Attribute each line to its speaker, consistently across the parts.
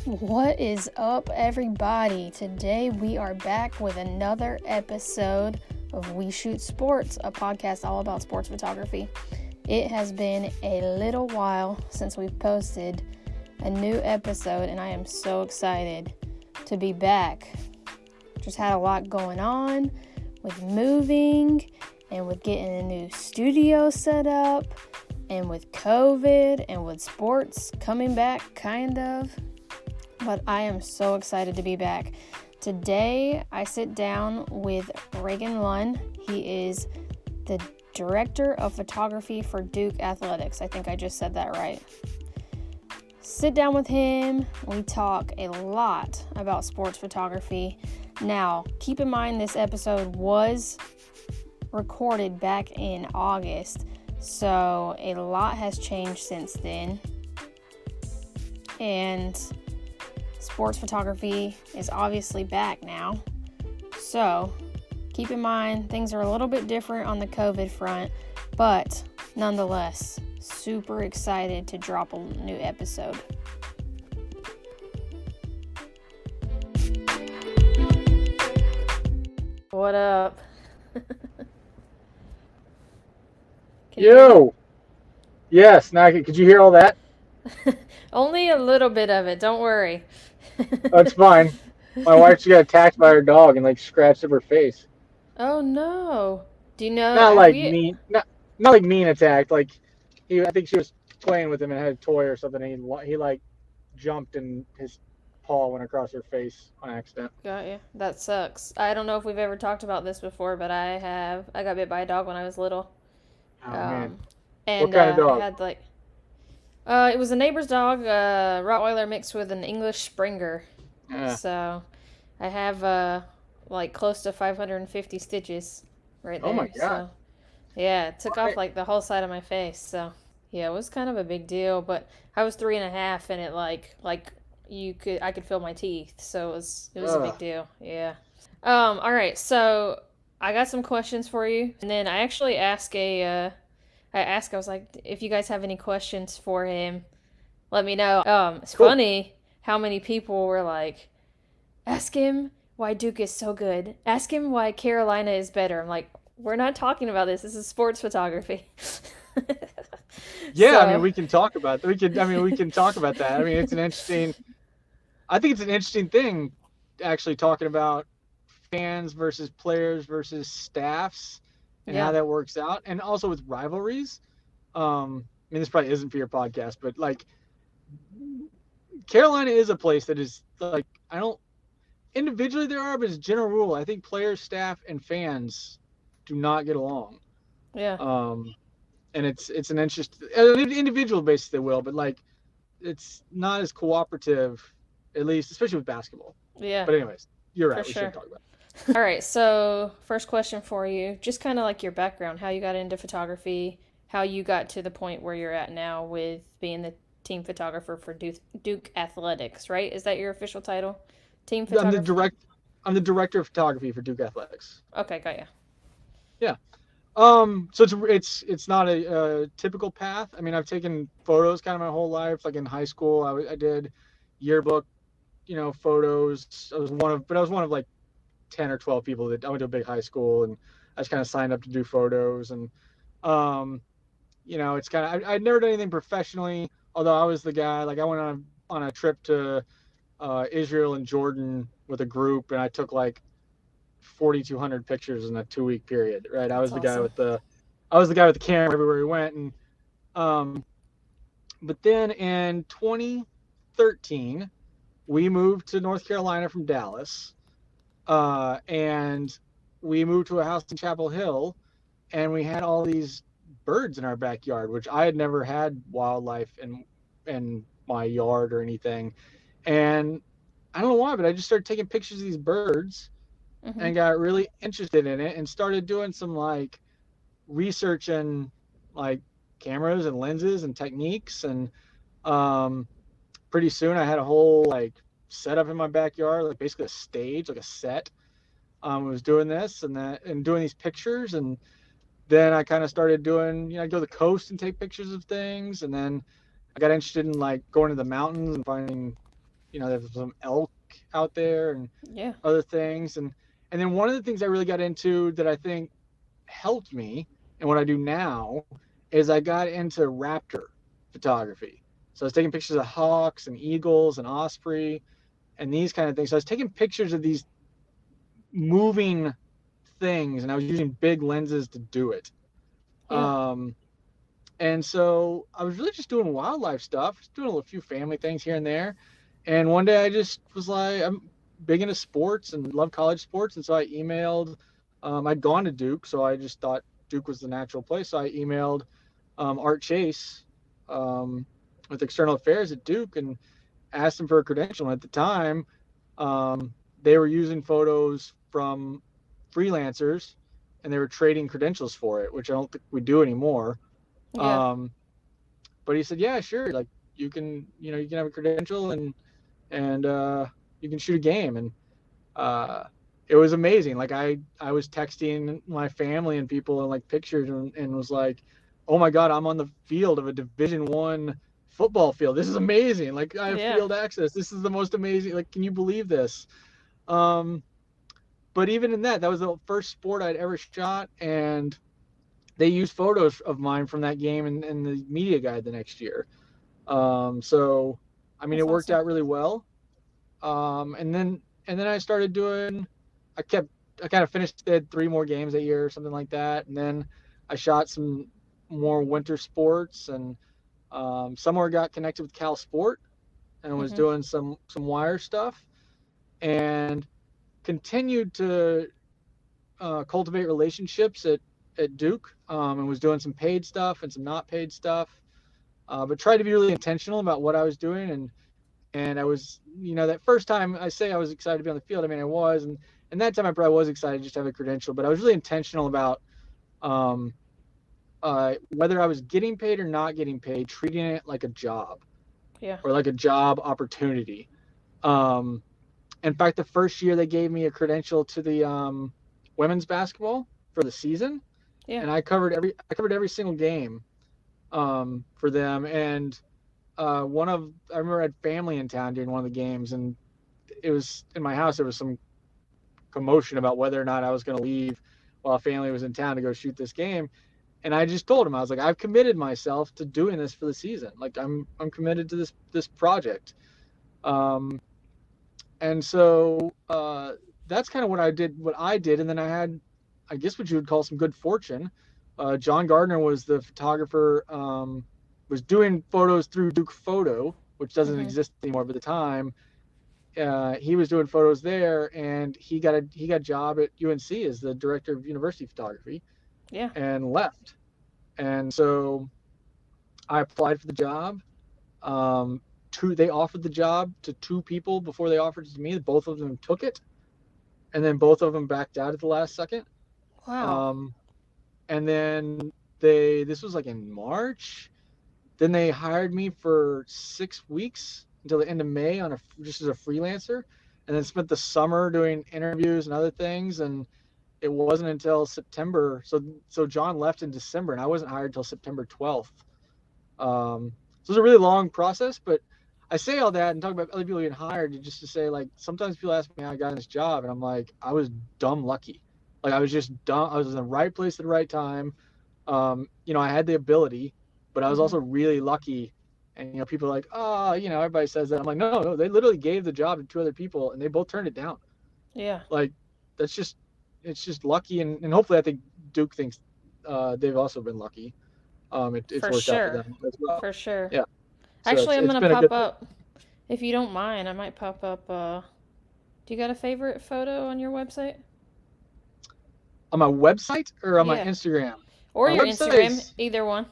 Speaker 1: What is up, everybody? Today we are back with another episode of We Shoot Sports, a podcast all about sports photography. It has been a little while since we've posted a new episode, and I am so excited to be back. Just had a lot going on with moving and with getting a new studio set up and with COVID and with sports coming back, kind of. But I am so excited to be back. Today, I sit down with Reagan Lunn. He is the Director of Photography for Duke Athletics. I think I just said that right. Sit down with him. We talk a lot about sports photography. Now, keep in mind this episode was recorded back in August, so a lot has changed since then. And sports photography is obviously back now. So keep in mind things are a little bit different on the COVID front, but nonetheless, super excited to drop a new episode. What up?
Speaker 2: Yo! Yes, now could you hear all that?
Speaker 1: Only a little bit of it, don't worry.
Speaker 2: That's fine. My wife just got attacked by her dog and scratched up her face.
Speaker 1: Oh no. Do you know?
Speaker 2: Not like mean attacked. I think she was playing with him and had a toy or something. And he jumped and his paw went across her face on accident.
Speaker 1: Got you. That sucks. I don't know if we've ever talked about this before, but I got bit by a dog when I was little.
Speaker 2: Oh man.
Speaker 1: And
Speaker 2: what kind of dog?
Speaker 1: I had it was a neighbor's dog, Rottweiler mixed with an English Springer. So I have close to 550 stitches right there.
Speaker 2: Oh my god.
Speaker 1: So, yeah, it took off the whole side of my face. So yeah, it was kind of a big deal. But I was 3.5, and it I could feel my teeth. So it was a big deal. Yeah. All right. So I got some questions for you, and then I actually I was like, if you guys have any questions for him, let me know. It's cool. Funny how many people were like, ask him why Duke is so good. Ask him why Carolina is better. I'm like, we're not talking about this. This is sports photography.
Speaker 2: Yeah, so, we can talk about that. We can talk about that. I think it's an interesting thing, actually, talking about fans versus players versus staffs and how that works out, and also with rivalries. This probably isn't for your podcast, but Carolina is a place that is individually there are, but as a general rule, I think players, staff, and fans do not get along.
Speaker 1: Yeah.
Speaker 2: And it's an individual basis they will, but it's not as cooperative, at least, especially with basketball.
Speaker 1: Yeah.
Speaker 2: But anyways, you're right.
Speaker 1: We
Speaker 2: should talk about it.
Speaker 1: All right, so first question for you, just kind of your background, how you got into photography, how you got to the point where you're at now with being the team photographer for Duke Athletics, right? Is that your official title? Team photographer?
Speaker 2: I'm the director of photography for Duke Athletics.
Speaker 1: Okay, got you.
Speaker 2: Yeah. So it's not a typical path. I've taken photos kind of my whole life. In high school, I did yearbook, photos. I was one of 10 or 12 people that I went to a big high school, and I just kind of signed up to do photos. And it's kind of I'd never done anything professionally, although I was the guy. I went on a trip to Israel and Jordan with a group, and I took 4,200 pictures in a 2-week period. Right, I was the guy with the camera everywhere we went. And but then in 2013, we moved to North Carolina from Dallas. And we moved to a house in Chapel Hill, and we had all these birds in our backyard, which I had never had wildlife in my yard or anything. And I don't know why, but I just started taking pictures of these birds and got really interested in it and started doing some research in cameras and lenses and techniques. And pretty soon I had a whole set up in my backyard, basically a stage, a set. I was doing this and that and doing these pictures, and then I kind of started doing, I'd go to the coast and take pictures of things, and then I got interested in going to the mountains and finding there's some elk out there and
Speaker 1: Yeah.
Speaker 2: other things. And then one of the things I really got into that I think helped me and what I do now is I got into raptor photography. So I was taking pictures of hawks and eagles and osprey and these kind of things. So I was taking pictures of these moving things, and I was using big lenses to do it.
Speaker 1: Yeah.
Speaker 2: And so I was really just doing wildlife stuff, just doing a few family things here and there. And one day I just was like, I'm big into sports and love college sports. And so I emailed, I'd gone to Duke, so I just thought Duke was the natural place. So I emailed Art Chase with External Affairs at Duke and asked him for a credential. And at the time, they were using photos from freelancers and they were trading credentials for it, which I don't think we do anymore.
Speaker 1: Yeah.
Speaker 2: But he said, yeah, sure. Like you can have a credential and you can shoot a game. And it was amazing. Like I was texting my family and people and like pictures and was like, oh my God, I'm on the field of a Division I football field. This is amazing. Like I have
Speaker 1: Yeah.
Speaker 2: field access. This is the most amazing. Like, can you believe this? But even in that was the first sport I'd ever shot. And they used photos of mine from that game in the media guide the next year. So, I mean,
Speaker 1: That's
Speaker 2: it worked
Speaker 1: awesome.
Speaker 2: out really well. And then I started doing, I kind of finished, did 3 more games a year or something like that. And then I shot some more winter sports and somewhere got connected with Cal Sport and was
Speaker 1: Mhm.
Speaker 2: doing some wire stuff and continued to cultivate relationships at Duke and was doing some paid stuff and some not paid stuff, but tried to be really intentional about what I was doing. And I was, that first time I say I was excited to be on the field. I mean, I was, and that time I probably was excited just to have a credential, but I was really intentional about um, whether I was getting paid or not getting paid, treating it like a job
Speaker 1: Yeah.
Speaker 2: or like a job opportunity. Um, in fact, the first year they gave me a credential to the women's basketball for the season,
Speaker 1: Yeah.
Speaker 2: and I covered every single game for them. And I remember I had family in town during one of the games, and it was in my house. There was some commotion about whether or not I was going to leave while family was in town to go shoot this game. And I just told him, I was like, I've committed myself to doing this for the season. Like I'm committed to this project. Um, and so that's kind of what I did. And then I had, I guess what you would call some good fortune. John Gardner was the photographer, was doing photos through Duke Photo, which doesn't
Speaker 1: Mhm.
Speaker 2: exist anymore. But at the time, he was doing photos there, and he got a job at UNC as the director of university photography,
Speaker 1: Yeah.
Speaker 2: and left. And so I applied for the job. They offered the job to 2 people before they offered it to me. Both of them took it, and then both of them backed out at the last second.
Speaker 1: Wow.
Speaker 2: Um, and then this was like in March. Then they hired me for 6 weeks until the end of May just as a freelancer, and then spent the summer doing interviews and other things. And it wasn't until September. So John left in December, and I wasn't hired until September 12th. So it was a really long process, but I say all that and talk about other people getting hired just to say, like, sometimes people ask me how I got in this job, and I'm like, I was dumb lucky. Like I was just dumb. I was in the right place at the right time. I had the ability, but I was
Speaker 1: Mhm.
Speaker 2: also really lucky. And people are like, oh, everybody says that. I'm like, no, they literally gave the job to 2 other people, and they both turned it down.
Speaker 1: Yeah.
Speaker 2: Like that's just it's just lucky, and hopefully I think Duke thinks they've also been lucky. It's
Speaker 1: For
Speaker 2: worked out for
Speaker 1: sure.
Speaker 2: them as well.
Speaker 1: For sure.
Speaker 2: Yeah. So
Speaker 1: Actually,
Speaker 2: it's
Speaker 1: I'm
Speaker 2: it's
Speaker 1: gonna
Speaker 2: been a good
Speaker 1: pop
Speaker 2: thing.
Speaker 1: up. If you don't mind, I might pop up. Do you got a favorite photo on your website?
Speaker 2: On my website or on my
Speaker 1: Yeah.
Speaker 2: Instagram?
Speaker 1: Or
Speaker 2: My
Speaker 1: your Instagram,
Speaker 2: website's
Speaker 1: either one.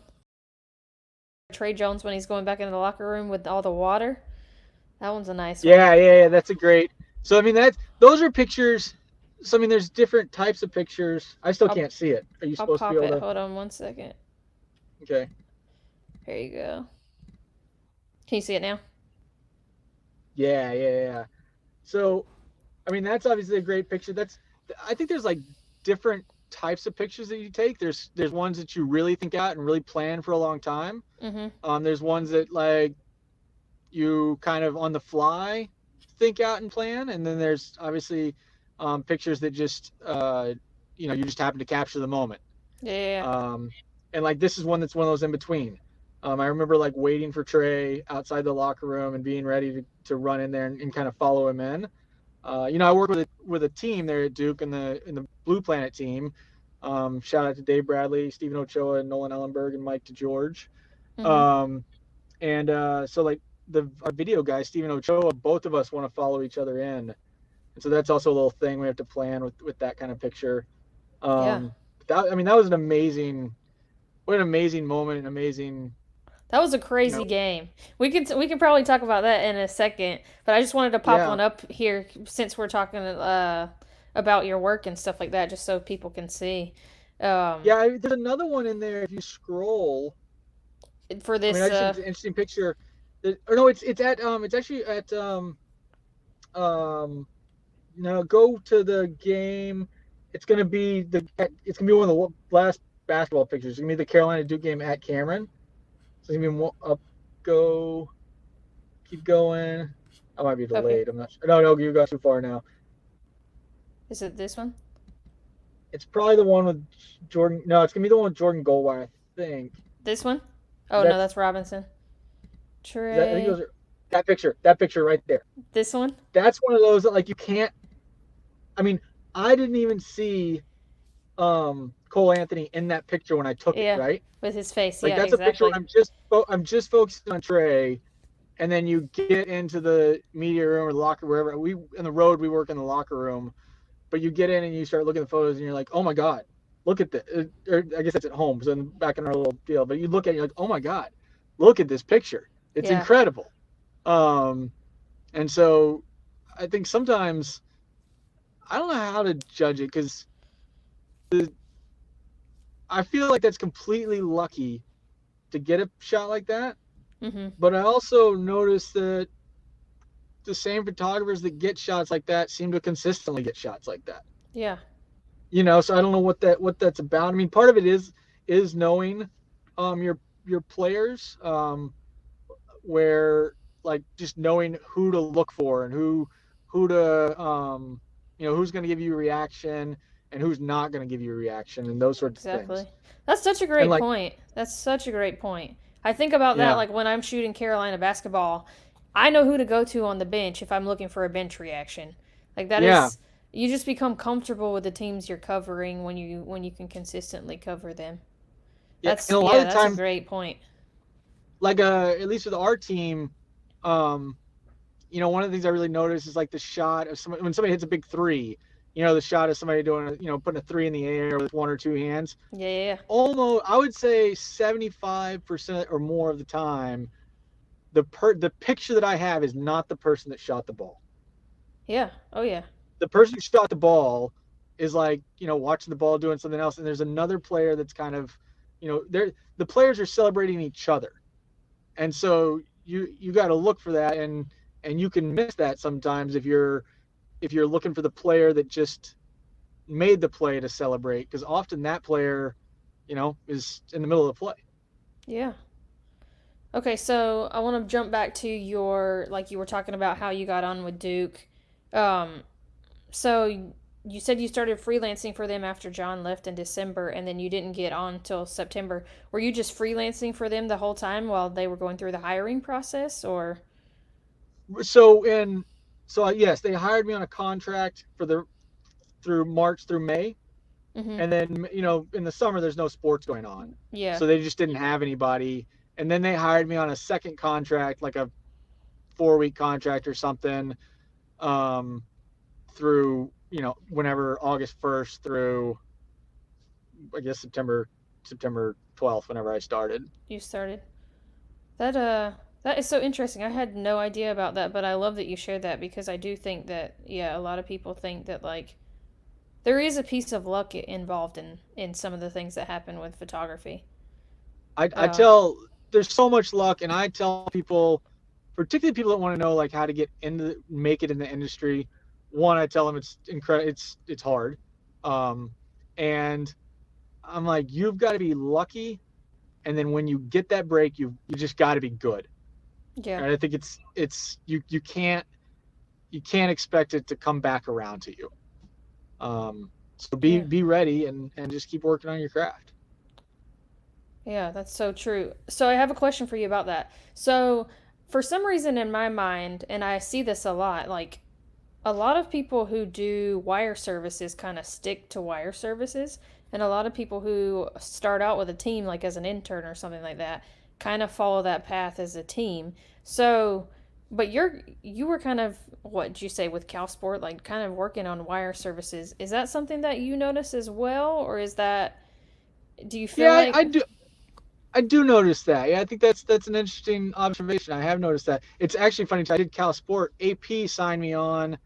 Speaker 1: Trey Jones when he's going back into the locker room with all the water. That one's a nice one.
Speaker 2: yeah. That's a great. So I mean those are pictures. So I mean there's different types of pictures. I still
Speaker 1: I'll
Speaker 2: can't see it. Are you
Speaker 1: I'll
Speaker 2: supposed to be
Speaker 1: pop
Speaker 2: able
Speaker 1: it.
Speaker 2: to?
Speaker 1: Hold on one second.
Speaker 2: Okay.
Speaker 1: Here you go. Can you see it now?
Speaker 2: Yeah. So I mean that's obviously a great picture. I think there's like different types of pictures that you take. There's ones that you really think out and really plan for a long time.
Speaker 1: Mm-hmm.
Speaker 2: There's ones that like you kind of on the fly think out and plan, and then there's obviously pictures that just you just happen to capture the moment.
Speaker 1: Yeah.
Speaker 2: Um, and like this is one that's one of those in between. I remember like waiting for Trey outside the locker room and being ready to run in there and kind of follow him in. I work with a team there at Duke in the Blue Planet team. Shout out to Dave Bradley, Stephen Ochoa, Nolan Ellenberg, and Mike DeGeorge.
Speaker 1: Mm-hmm.
Speaker 2: So like our video guy, Stephen Ochoa, both of us want to follow each other in. And so that's also a little thing we have to plan with that kind of picture.
Speaker 1: Yeah.
Speaker 2: That was what an amazing moment, an amazing,
Speaker 1: That was a
Speaker 2: you
Speaker 1: crazy
Speaker 2: know,
Speaker 1: game. We can probably talk about that in a second, but I just wanted to pop
Speaker 2: yeah,
Speaker 1: one up here since we're talking about your work and stuff like that, just so people can see. Um,
Speaker 2: yeah. There's another one in there if you scroll.
Speaker 1: for
Speaker 2: I mean,
Speaker 1: this,
Speaker 2: I just think it's an interesting picture. Or no, it's actually at um, no, go to the game. It's gonna be one of the last basketball pictures. It's gonna be the Carolina Duke game at Cameron. So it's gonna be up, go, keep going. I might be
Speaker 1: okay,
Speaker 2: delayed. I'm not sure. No, you got too far now.
Speaker 1: is it this one?
Speaker 2: It's probably the one with Jordan. No, it's gonna be the one with Jordan Goldwire, I think.
Speaker 1: This one? Oh no,
Speaker 2: That's
Speaker 1: that's Robinson.
Speaker 2: I think those
Speaker 1: Trey.
Speaker 2: are that picture right there.
Speaker 1: This one?
Speaker 2: That's one of those that like you can't. I mean, I didn't even see Cole Anthony in that picture when I took it,
Speaker 1: Yeah,
Speaker 2: right?
Speaker 1: with his face.
Speaker 2: Like
Speaker 1: Yeah,
Speaker 2: that's a picture where
Speaker 1: exactly.
Speaker 2: I'm just focusing on Trey, and then you get into the media room or the locker wherever we in the road we work in the locker room, but you get in and you start looking at the photos and you're like, oh my god, look at this. Or I guess that's at home, so back in our little deal. But you look at it, you're like, oh my god, look at this picture. It's
Speaker 1: Yeah.
Speaker 2: incredible. Um, and so I think sometimes I don't know how to judge it because I feel like that's completely lucky to get a shot like that.
Speaker 1: Mhm.
Speaker 2: But I also noticed that the same photographers that get shots like that seem to consistently get shots like that.
Speaker 1: Yeah.
Speaker 2: So I don't know what that's about. I mean, part of it is knowing your players, where like just knowing who to look for and who to who's going to give you a reaction and who's not going to give you a reaction and those sorts of things.
Speaker 1: Exactly. That's such a
Speaker 2: And
Speaker 1: great
Speaker 2: like,
Speaker 1: point. That's such a great point. I think about that
Speaker 2: yeah,
Speaker 1: like when I'm shooting Carolina basketball, I know who to go to on the bench if I'm looking for a bench reaction. Like that
Speaker 2: yeah,
Speaker 1: is you just become comfortable with the teams you're covering when you can consistently cover them.
Speaker 2: yeah. And a lot of the
Speaker 1: That's a
Speaker 2: time,
Speaker 1: great point.
Speaker 2: like at least with our team, um, one of the things I really noticed is like the shot of somebody when somebody hits a big three. The shot of somebody doing, putting a three in the air with one or two hands.
Speaker 1: Yeah, yeah,
Speaker 2: Almost, I would say 75% or more of the time, the picture that I have is not the person that shot the ball.
Speaker 1: yeah. Yeah. Oh yeah.
Speaker 2: The person who shot the ball is like, watching the ball doing something else, and there's another player that's kind of, the players are celebrating each other, and so you got to look for that, and you can miss that sometimes if you're looking for the player that just made the play to celebrate, because often that player, is in the middle of the play.
Speaker 1: Yeah. Okay, so I want to jump back to your like you were talking about how you got on with Duke. Um, So you said you started freelancing for them after John left in December, and then you didn't get on till September. Were you just freelancing for them the whole time while they were going through the hiring process, or?
Speaker 2: So in so yes, they hired me on a contract through March through May,
Speaker 1: Mm-hmm.
Speaker 2: and then in the summer there's no sports going on,
Speaker 1: Yeah.
Speaker 2: so they just didn't have anybody, and then they hired me on a second contract, like a 4-week contract or something, um, through whenever August 1st through I guess September 12th, whenever I started.
Speaker 1: You started. That that is so interesting. I had no idea about that, but I love that you shared that because I do think that yeah, a lot of people think that like there is a piece of luck involved in some of the things that happen with photography.
Speaker 2: I
Speaker 1: Uh,
Speaker 2: tell There's so much luck, and I tell people, particularly people that want to know like how to make it in the industry. One, I tell them it's incredible. It's hard, and I'm like, you've got to be lucky, and then when you get that break, you just got to be good.
Speaker 1: Yeah.
Speaker 2: And I think you can't expect it to come back around to you. So
Speaker 1: Yeah.
Speaker 2: be ready and just keep working on your craft.
Speaker 1: Yeah, that's so true. So I have a question for you about that. So for some reason in my mind, and I see this a lot, like a lot of people who do wire services kind of stick to wire services, and a lot of people who start out with a team, like as an intern or something like that, kind of follow that path as a team. So, but you were kind of what did you say with Cal Sport, like kind of working on wire services. Is that something that you notice as well, or is that do you feel
Speaker 2: Yeah,
Speaker 1: like
Speaker 2: I do notice that. Yeah, I think that's an interesting observation. I have noticed that. It's actually funny. I did Cal Sport. AP signed me on,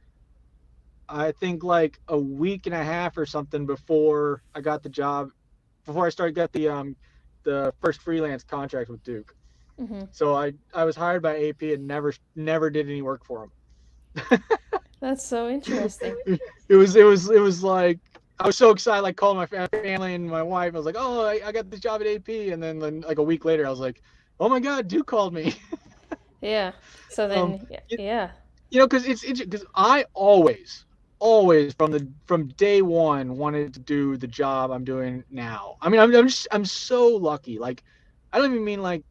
Speaker 2: I think like a week and a half or something before I got the job, before I started got the first freelance contract with Duke.
Speaker 1: mm-hmm.
Speaker 2: So I was hired by AP and never did any work for them.
Speaker 1: That's so interesting.
Speaker 2: It was like I was so excited, like calling my family and my wife. I was like, "Oh, I got this job at AP," and then like a week later, I was like, "Oh my God, Duke called me."
Speaker 1: Yeah. So
Speaker 2: um,
Speaker 1: then,
Speaker 2: you,
Speaker 1: yeah.
Speaker 2: you know, because it's because I always from day one wanted to do the job I'm doing now. I mean, I'm so lucky. Like, I don't even mean like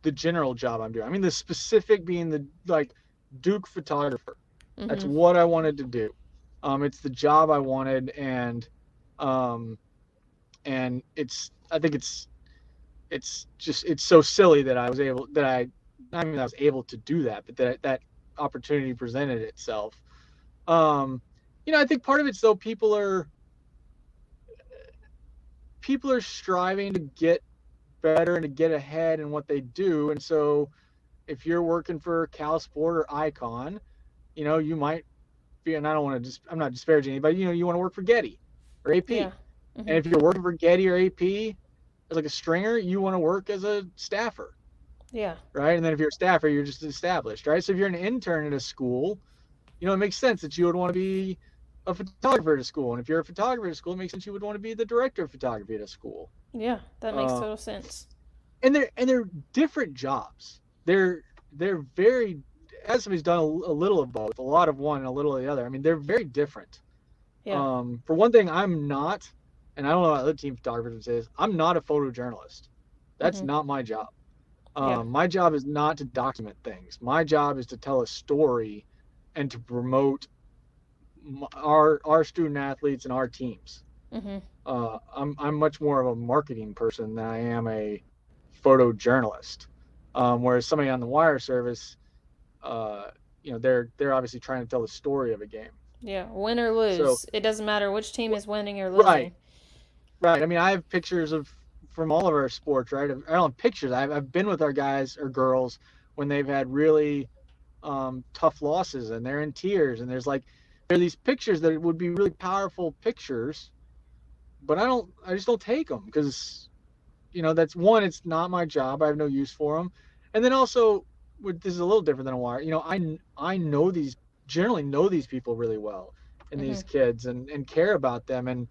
Speaker 2: the general job I'm doing. I mean the specific being the like Duke photographer. That's
Speaker 1: Mm-hmm.
Speaker 2: what I wanted to do. It's the job I wanted, um, and I think it's just it's so silly that I was able that I not even that I was able to do that, but that opportunity presented itself. Um, I think part of it's though people are striving to get better and to get ahead in what they do, and so if you're working for Cal Sport or Icon, you might be, and I don't want to just, I'm not disparaging anybody, you want to work for Getty or
Speaker 1: Yeah.
Speaker 2: AP. And
Speaker 1: Mm-hmm.
Speaker 2: if you're working for Getty or AP as like a stringer, you want to work as a staffer,
Speaker 1: Yeah.
Speaker 2: right? And then if you're a staffer, you're just established, right? So if you're an intern at a school, it makes sense that you would want to be a photographer at a school. And if you're a photographer at a school, it makes sense you would want to be the director of photography at a school.
Speaker 1: Yeah. That makes
Speaker 2: Uh,
Speaker 1: total sense.
Speaker 2: and they're different jobs. They're very, as somebody's done a little of both, a lot of one and a little of the other. I mean, they're very different.
Speaker 1: Yeah.
Speaker 2: For one thing, I'm not, and I don't know what other team photographers is. I'm not a photojournalist. That's
Speaker 1: Mm-hmm.
Speaker 2: not my job.
Speaker 1: Yeah.
Speaker 2: My job is not to document things. My job is to tell a story and to promote our student athletes and our teams.
Speaker 1: Mm-hmm.
Speaker 2: I'm much more of a marketing person than I am a photojournalist. Whereas somebody on the wire service, uh, they're obviously trying to tell the story of a game.
Speaker 1: Yeah. Win or
Speaker 2: So
Speaker 1: lose. It doesn't matter which team is winning or
Speaker 2: right,
Speaker 1: losing.
Speaker 2: right. I mean, I have pictures of from all of our sports, right? I don't have pictures. I've been with our guys or girls when they've had really tough losses and they're in tears and there are these pictures that would be really powerful pictures, but I just don't take them because that's one, it's not my job. I have no use for them. And then also, this is a little different than a wire. I generally know these people really well and
Speaker 1: Mm-hmm.
Speaker 2: these kids and care about them. And,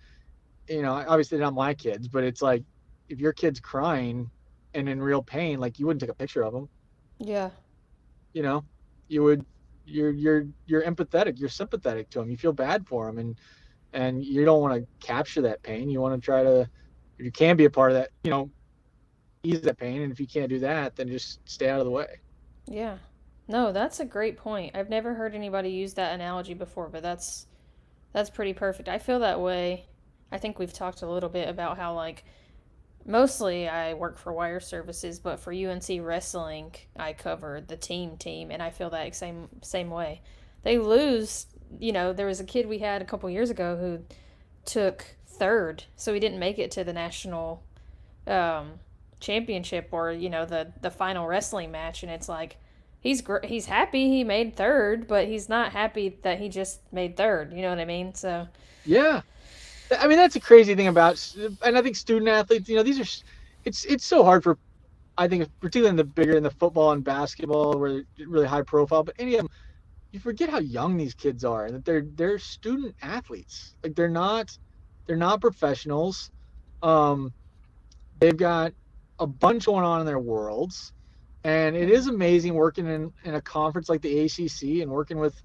Speaker 2: obviously not my kids, but it's like if your kid's crying and in real pain, like you wouldn't take a picture of them,
Speaker 1: Yeah.
Speaker 2: you know, you would, you're empathetic, you're sympathetic to them. You feel bad for them and you don't want to capture that pain. You want to try to, if you can be a part of that, ease that pain. And if you can't do that, then just stay out of the way.
Speaker 1: Yeah. No, that's a great point. I've never heard anybody use that analogy before, but that's pretty perfect. I feel that way. I think we've talked a little bit about how like mostly I work for wire services, but for UNC wrestling, I cover the team and I feel that same way. They lose, there was a kid we had a couple years ago who took third, so he didn't make it to the national um, championship or the final wrestling match, and it's like he's happy he made third, but he's not happy that he just made third. You know what I mean? So
Speaker 2: Yeah. I mean, that's a crazy thing about, and I think student athletes, these are, it's so hard for, I think, particularly in the bigger, in the football and basketball where they're really high profile, but any of them, you forget how young these kids are and that they're student athletes. Like they're not professionals. Um, they've got a bunch going on in their worlds, And it is amazing working in a conference like the ACC and working with,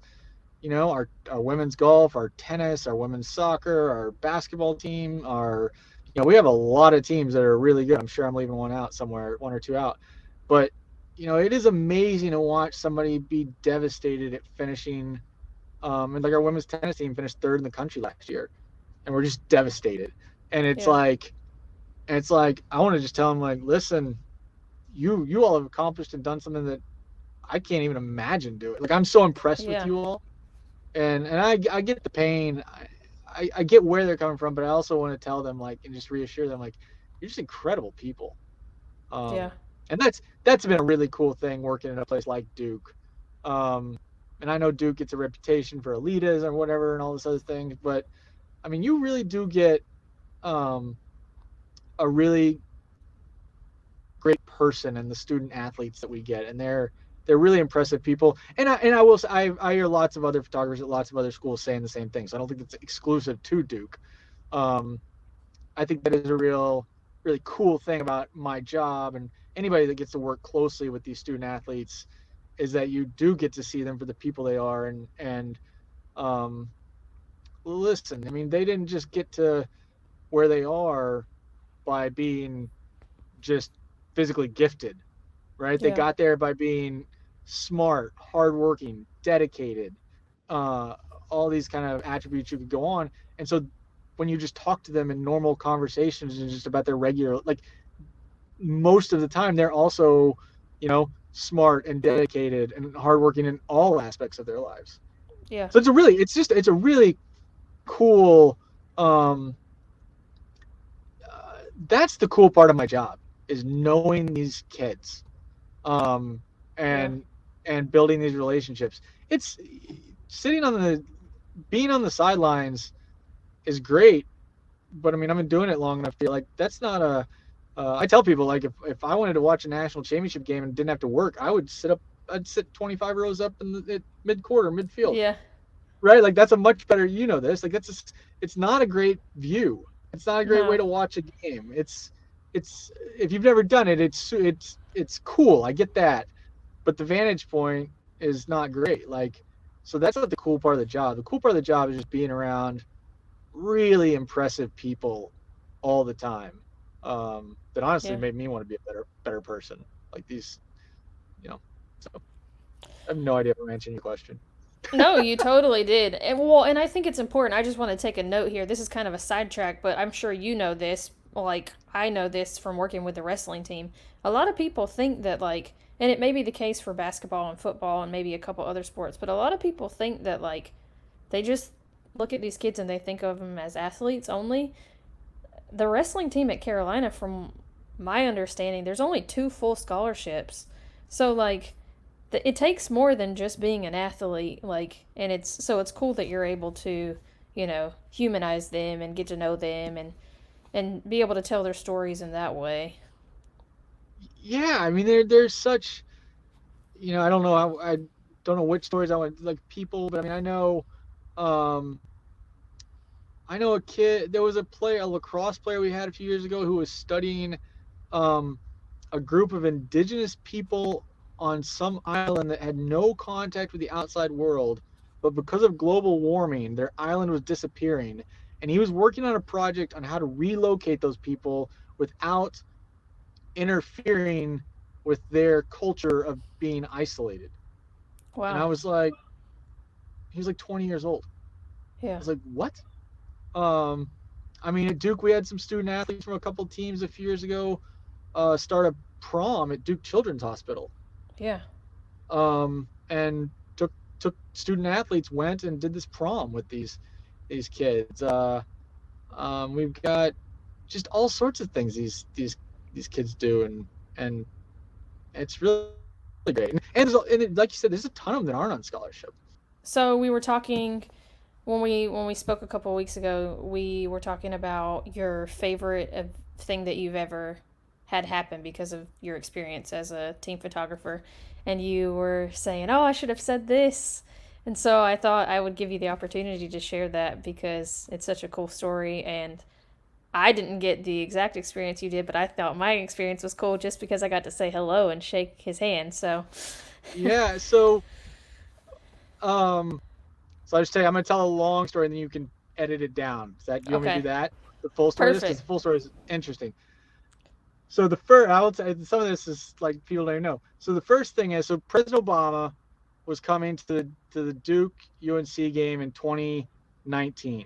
Speaker 2: our women's golf, our tennis, our women's soccer, our basketball team, we have a lot of teams that are really good. I'm sure I'm leaving one out somewhere, one or two out. But, it is amazing to watch somebody be devastated at finishing. And like our women's tennis team finished third in the country last year, and we're just devastated. And
Speaker 1: Yeah.
Speaker 2: it's like I want to just tell them, like, listen, you all have accomplished and done something that I can't even imagine doing. Like, I'm so impressed with
Speaker 1: Yeah.
Speaker 2: you all, and I get the pain. I get where they're coming from, but I also want to tell them, like, and just reassure them, like, you're just incredible people.
Speaker 1: Yeah.
Speaker 2: And that's been a really cool thing working in a place like Duke. And I know Duke gets a reputation for elitism or whatever and all this other things, but I mean, you really do get a really great person and the student athletes that we get, and they're really impressive people. And I will say, I hear lots of other photographers at lots of other schools saying the same thing. So I don't think it's exclusive to Duke. Um, I think that is a really cool thing about my job, and anybody that gets to work closely with these student athletes is that you do get to see them for the people they are. And um, listen, I mean, they didn't just get to where they are by being just physically gifted, right? They
Speaker 1: Yeah.
Speaker 2: got there by being smart, hardworking, dedicated, uh, all these kind of attributes you could go on. And so when you just talk to them in normal conversations and just about their regular, like, most of the time, they're also, smart and dedicated and hardworking in all aspects of their lives.
Speaker 1: Yeah.
Speaker 2: So it's a really cool, um, that's the cool part of my job, is knowing these kids, um,
Speaker 1: Yeah.
Speaker 2: and building these relationships. It's sitting on the being on the sidelines is great, but I mean, I've been doing it long enough to feel like that's not a. I tell people, like, if I wanted to watch a national championship game and didn't have to work, I'd sit 25 rows up in the at mid quarter, midfield,
Speaker 1: Yeah.
Speaker 2: right? Like, that's a much better, this. Like, it's not a great view. It's not a great way
Speaker 1: No.
Speaker 2: to watch a game. It's if you've never done it, it's cool. I get that, but the vantage point is not great. Like, so that's not the cool part of the job. The cool part of the job is just being around really impressive people all the time. That honestly
Speaker 1: Yeah.
Speaker 2: made me want to be a better person. Like these, So I have no idea if I'm answering your question.
Speaker 1: No, you totally did. And I think it's important. I just want to take a note here. This is kind of a sidetrack, but I'm sure you know this. Like, I know this from working with the wrestling team. A lot of people think that, like, and it may be the case for basketball and football and maybe a couple other sports, but a lot of people think that, like, they just look at these kids and they think of them as athletes only. The wrestling team at Carolina, from my understanding, there's only 2 full scholarships. So, like, it takes more than just being an athlete, like, and it's cool that you're able to, humanize them and get to know them and be able to tell their stories in that way.
Speaker 2: Yeah, I mean, there's such, I don't know how, I don't know which stories I want, like, people, but I mean, um, I know a kid. There was a lacrosse player we had a few years ago who was studying um, a group of indigenous people on some island that had no contact with the outside world, but because of global warming, their island was disappearing. And he was working on a project on how to relocate those people without interfering with their culture of being isolated. And
Speaker 1: Wow.
Speaker 2: I was like, he was like 20 years old. I
Speaker 1: Yeah.
Speaker 2: was like, what? Um, I mean, at Duke, we had some student athletes from a couple teams a few years ago start a prom at Duke Children's Hospital.
Speaker 1: Yeah.
Speaker 2: And took student athletes, went and did this prom with these kids. We've got just all sorts of things these kids do, and it's really great. And like you said, there's a ton of them that aren't on scholarship.
Speaker 1: So we were talking when we spoke a couple of weeks ago. We were talking about your favorite thing that you've ever had happen because of your experience as a team photographer, and you were saying, "Oh, I should have said this." And so I thought I would give you the opportunity to share that because it's such a cool story, and I didn't get the exact experience you did, but I thought my experience was cool just because I got to say hello and shake his hand. So,
Speaker 2: Yeah. Um, so I just tell you, I'm gonna tell a long story and then you can edit it down. Is that, do you want me to do
Speaker 1: okay,
Speaker 2: that? The full story of this? Because
Speaker 1: perfect.
Speaker 2: the full story is interesting. So the first, I will say, some of this is like people don't know. So the first thing is, so President Obama was coming to the Duke UNC game in 2019,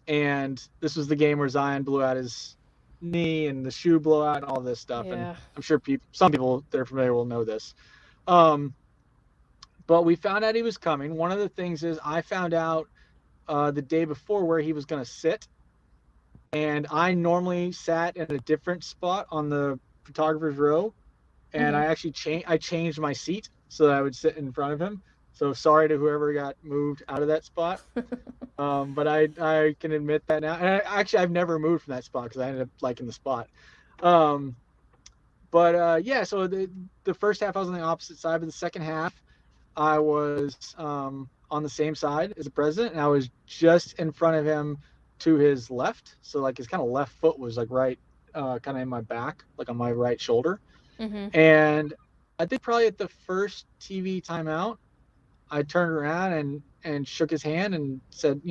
Speaker 2: and this was the game where Zion blew out his knee and the shoe blowout and all this stuff. And
Speaker 1: Yeah.
Speaker 2: I'm sure some people that are familiar will know this. Um, but we found out he was coming. One of the things is I found out the day before where he was going to sit, and I normally sat in a different spot on the photographer's row, and
Speaker 1: Mhm.
Speaker 2: I actually changed my seat so that I would sit in front of him. So sorry to whoever got moved out of that spot. But I can admit that now. And I've never moved from that spot because I ended up liking the spot. Um, but yeah, so the first half I was on the opposite side, but the second half I was on the same side as the president, and I was just in front of him to his left. So like his kind of left foot was like right, kind of in my back, like on my right shoulder.
Speaker 1: Mhm.
Speaker 2: And I think probably at the first TV timeout, I turned around and shook his hand and said,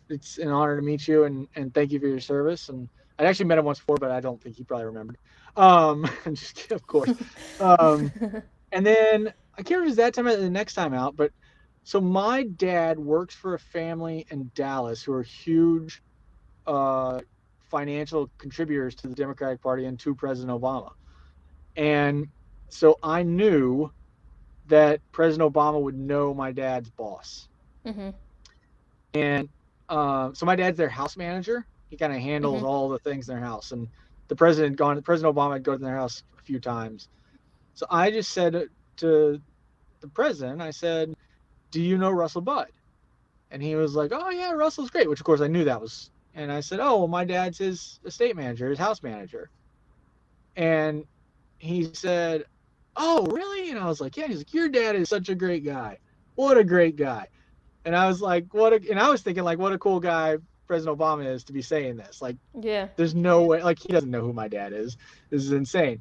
Speaker 2: it's an honor to meet you and thank you for your service. And I actually met him once before, but I don't think he probably remembered. Just of course. Um, and then I can't remember if it was that time or the next time out, but so my dad works for a family in Dallas who are huge uh, financial contributors to the Democratic Party and to President Obama. And so I knew that President Obama would know my dad's boss.
Speaker 1: Mhm.
Speaker 2: And so my dad's their house manager. He kind of handles
Speaker 1: Mhm.
Speaker 2: all the things in their house. And President Obama had gone to their house a few times. So I just said to the president, I said, "Do you know Russell Budd?" And he was like, "Oh yeah, Russell's great," which of course I knew that was. And I said, "Oh, well, my dad's his estate manager, his house manager." And he said, "Oh, really?" And I was like, "Yeah." He's like, "Your dad is such a great guy. What a great guy." And I was like, and I was thinking like, what a cool guy President Obama is to be saying this. Like,
Speaker 1: Yeah.
Speaker 2: there's no way, like, he doesn't know who my dad is. This is insane.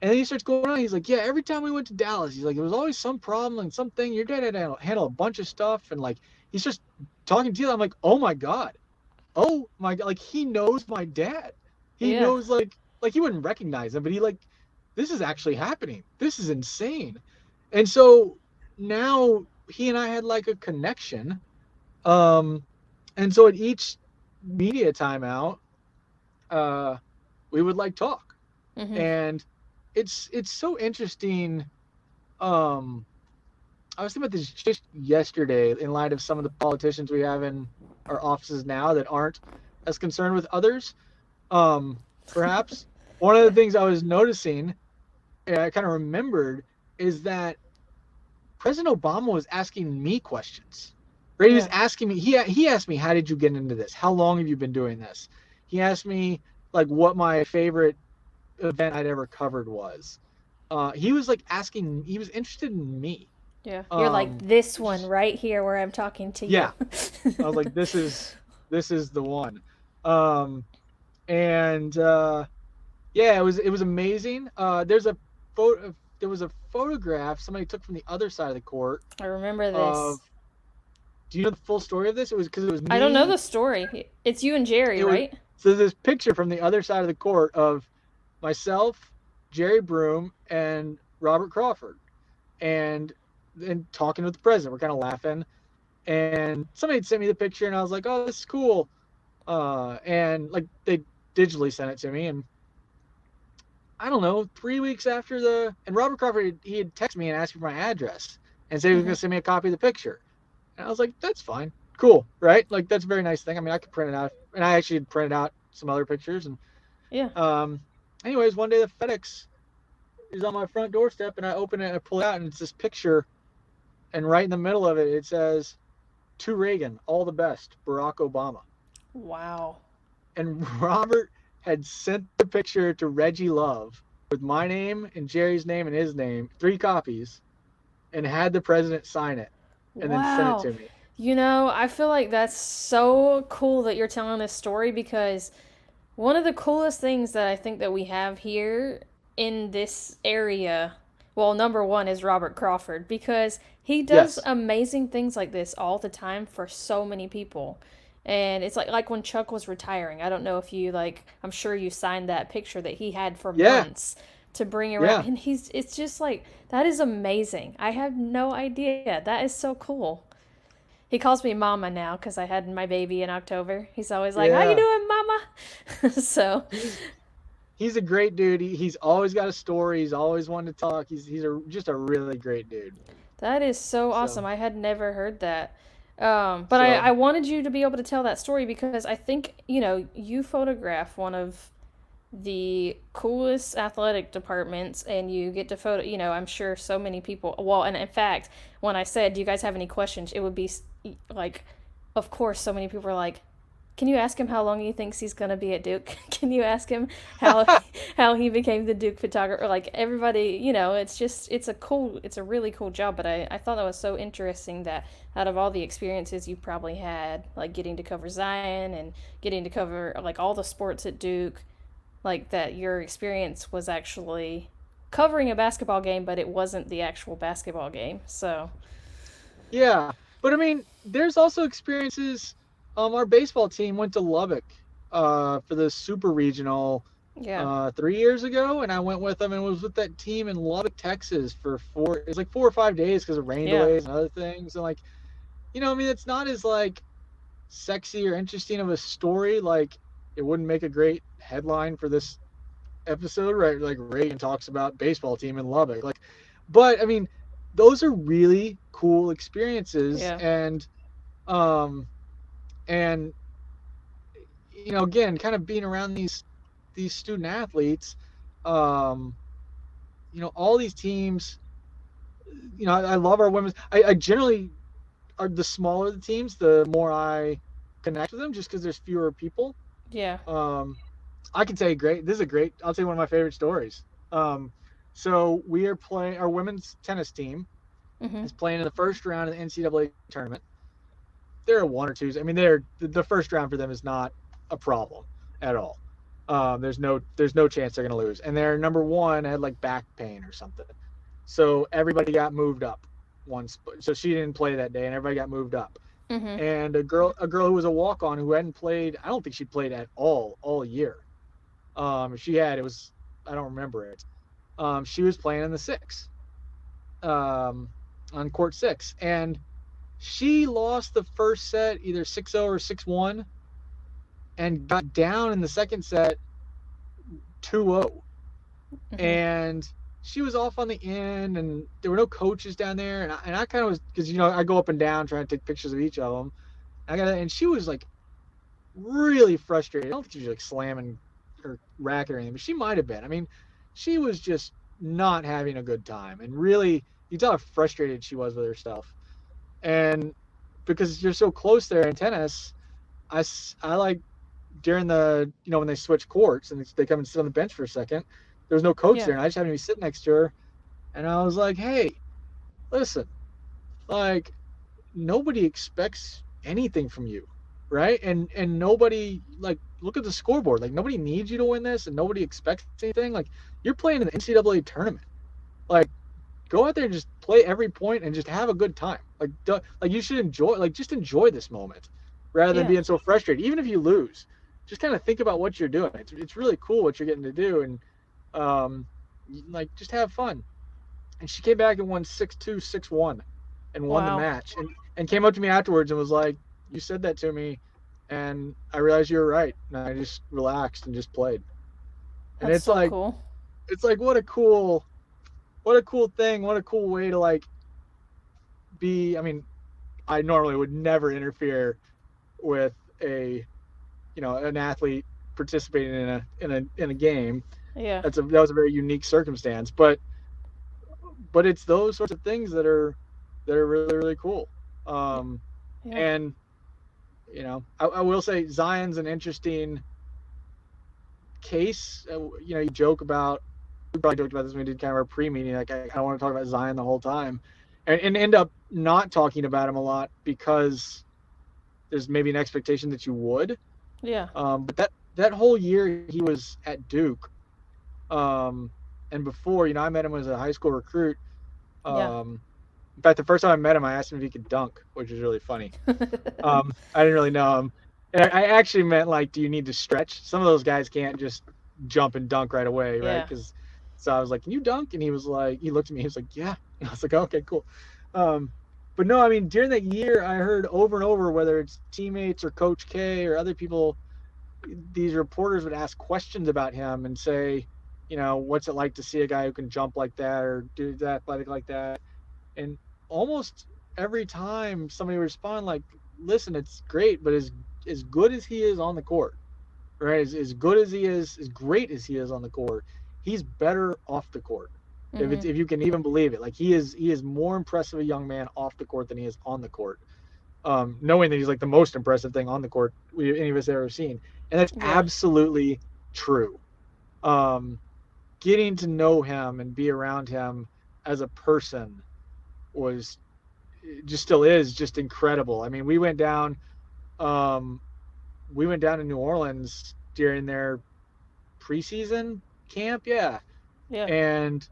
Speaker 2: And then he starts going on. He's like, yeah, every time we went to Dallas, he's like, there was always some problem and something. Your dad had to handle a bunch of stuff. And like, he's just talking to you. I'm like, oh my God. Oh my God. Like, he knows my dad. He
Speaker 1: Yeah.
Speaker 2: knows, like he wouldn't recognize him, but he, like, this is actually happening. This is insane. And so now he and I had like a connection, and so at each media timeout, uh, we would like talk,
Speaker 1: Mhm.
Speaker 2: and it's so interesting. Um, I was thinking about this just yesterday in light of some of the politicians we have in our offices now that aren't as concerned with others. Um, Perhaps one of the
Speaker 1: Yeah.
Speaker 2: things I was noticing, I kind of remembered, is that President Obama was asking me questions. Right? He was
Speaker 1: Yeah.
Speaker 2: asking me. He asked me, "How did you get into this? How long have you been doing this?" He asked me like what my favorite event I'd ever covered was. He was like asking. He was interested in me.
Speaker 1: Yeah. You're like this
Speaker 2: Which
Speaker 1: one
Speaker 2: is,
Speaker 1: right here where I'm talking to you.
Speaker 2: yeah. I was like, this is the one. Um, and yeah, it was amazing. There was a photograph somebody took from the other side of the court
Speaker 1: I remember
Speaker 2: of.
Speaker 1: this.
Speaker 2: Do you know the full story of this? It was because it was
Speaker 1: I don't know
Speaker 2: me.
Speaker 1: the story. It's you and Jerry,
Speaker 2: It was
Speaker 1: right?
Speaker 2: so this picture from the other side of the court of myself, Jerry Broom, and Robert Crawford, and talking with the president. We're kind of laughing, and somebody had sent me the picture, and I was like, "Oh, this is cool," and like they digitally sent it to me, and I don't know, 3 weeks after and Robert Crawford, he had texted me and asked for my address and said he was going
Speaker 1: Mhm.
Speaker 2: to send me a copy of the picture. And I was like, that's fine. Cool. Right. Like, that's a very nice thing. I mean, I could print it out. And I actually had printed out some other pictures. And,
Speaker 1: Yeah.
Speaker 2: um, anyways, one day the FedEx is on my front doorstep and I open it and I pull it out and it's this picture. And right in the middle of it, it says, to Reagan, all the best, Barack Obama.
Speaker 1: Wow.
Speaker 2: And Robert had sent the picture to Reggie Love with my name and Jerry's name and his name, 3 copies, and had the president sign it and then sent it
Speaker 1: Wow.
Speaker 2: to me.
Speaker 1: I feel like that's so cool that you're telling this story because one of the coolest things that I think that we have here in this area, well, number one is Robert Crawford because he does
Speaker 2: Yes.
Speaker 1: amazing things like this all the time for so many people. And it's like when Chuck was retiring. I don't know if you like I'm sure you signed that picture that he had for
Speaker 2: Yeah.
Speaker 1: months to bring around
Speaker 2: Yeah.
Speaker 1: and it's just like that is amazing. I had no idea. That is so cool. He calls me mama now because I had my baby in October. He's always like, "How you
Speaker 2: Yeah.
Speaker 1: doing, mama?" So,
Speaker 2: He's he's a great dude. He's always got a story. He's always wanted to talk. Just a really great dude.
Speaker 1: that is so awesome.
Speaker 2: So
Speaker 1: I had never heard that. But
Speaker 2: so
Speaker 1: I wanted you to be able to tell that story because I think, you photograph one of the coolest athletic departments and you get to photo, I'm sure so many people. Well, and in fact, when I said, do you guys have any questions? It would be like, of course, so many people are like, can you ask him how long he thinks he's gonna be at Duke? Can you ask him how how he became the Duke photographer? Like everybody, it's just it's a really cool job. But I thought that was so interesting that out of all the experiences you probably had, like getting to cover Zion and getting to cover like all the sports at Duke, like that your experience was actually covering a basketball game, but it wasn't the actual basketball game. So
Speaker 2: yeah, but I mean, there's also experiences. Our baseball team went to Lubbock for the super regional
Speaker 1: yeah,
Speaker 2: 3 years ago, and I went with them and was with that team in Lubbock, Texas for four. It's like 4 or 5 days because of rain
Speaker 1: yeah,
Speaker 2: delays and other things. And like, I mean, it's not as like sexy or interesting of a story. Like, it wouldn't make a great headline for this episode, right? Like Reagan talks about baseball team in Lubbock. Like, but I mean, those are really cool experiences,
Speaker 1: yeah,
Speaker 2: um, and again, kind of being around these student athletes, um, all these teams. I love our women's. I generally are the smaller the teams, the more I connect with them, just because there's fewer people.
Speaker 1: yeah.
Speaker 2: Um, I can tell you great. This is a great. I'll tell you one of my favorite stories. Um, so we are playing. Our women's tennis team
Speaker 1: Mhm.
Speaker 2: is playing in the first round of the NCAA tournament. There are one or twos. I mean, they're the first round for them is not a problem at all. There's no chance they're gonna lose. And their number one had like back pain or something, so everybody got moved up once. So she didn't play that day, and everybody got moved up.
Speaker 1: Mhm.
Speaker 2: And a girl who was a walk on who hadn't played. I don't think she played at all year. If she had, it was I don't remember it. She was playing in the six, um, on court six, and she lost the first set either 6-0 or 6-1, and got down in the second set 2-0.
Speaker 1: Mhm.
Speaker 2: And she was off on the end, and there were no coaches down there, and I kind of was, because I go up and down trying to take pictures of each of them. And she was like really frustrated. I don't think she was like slamming her racket or anything, but she might have been. I mean, she was just not having a good time, and really, you tell how frustrated she was with herself. And because you're so close there in tennis, I like during the when they switch courts and they come and sit on the bench for a second. There was no coach
Speaker 1: Yeah.
Speaker 2: there, and I just happened to be sitting next to her, and I was like, "Hey, listen, like nobody expects anything from you, right? And nobody, like, look at the scoreboard. Like, nobody needs you to win this, and nobody expects anything. Like, you're playing in the NCAA tournament. Like, go out there and just play every point and just have a good time. Like you should enjoy, like, just enjoy this moment rather than
Speaker 1: Yeah.
Speaker 2: being so frustrated. Even if you lose, just kind of think about what you're doing. It's really cool what you're getting to do, and um, like, just have fun. And she came back and won 6-2, 6-1, and won the
Speaker 1: Wow.
Speaker 2: match. And came up to me afterwards and was like, "You said that to me, and I realized you were right." And I just relaxed and just played. And
Speaker 1: That's
Speaker 2: it's
Speaker 1: so
Speaker 2: like,
Speaker 1: cool.
Speaker 2: what a cool thing, what a cool way to like be. I mean, I normally would never interfere with an athlete participating in a game.
Speaker 1: Yeah.
Speaker 2: That was a very unique circumstance, but it's those sorts of things that are really really cool. Um,
Speaker 1: Yeah.
Speaker 2: and I will say Zion's an interesting case. You joke about we probably joked about this when we did kind of our pre-meeting. Like, I want to talk about Zion the whole time. and end up not talking about him a lot because there's maybe an expectation that you would.
Speaker 1: Yeah.
Speaker 2: But that whole year he was at Duke, and before, I met him as a high school recruit.
Speaker 1: Yeah.
Speaker 2: In fact, the first time I met him, I asked him if he could dunk, which was really funny. I didn't really know him. And I actually meant, like, do you need to stretch? Some of those guys can't just jump and dunk right away, right?
Speaker 1: Yeah.
Speaker 2: So I was like, can you dunk? And he looked at me, he was like, yeah. And I was like, okay, cool. But no, I mean, during that year, I heard over and over, whether it's teammates or Coach K or other people, these reporters would ask questions about him and say, what's it like to see a guy who can jump like that or do that athletic like that? And almost every time somebody would respond like, listen, it's great, but as good as he is on the court, right? As good as he is, as great as he is on the court, he's better off the court.
Speaker 1: Mm-hmm.
Speaker 2: If you can even believe it, like he is more impressive a young man off the court than he is on the court. Knowing that he's like the most impressive thing on the court any of us have ever seen, and that's absolutely true. Getting to know him and be around him as a person was just still is just incredible. I mean, we went down to New Orleans during their preseason camp, yeah. And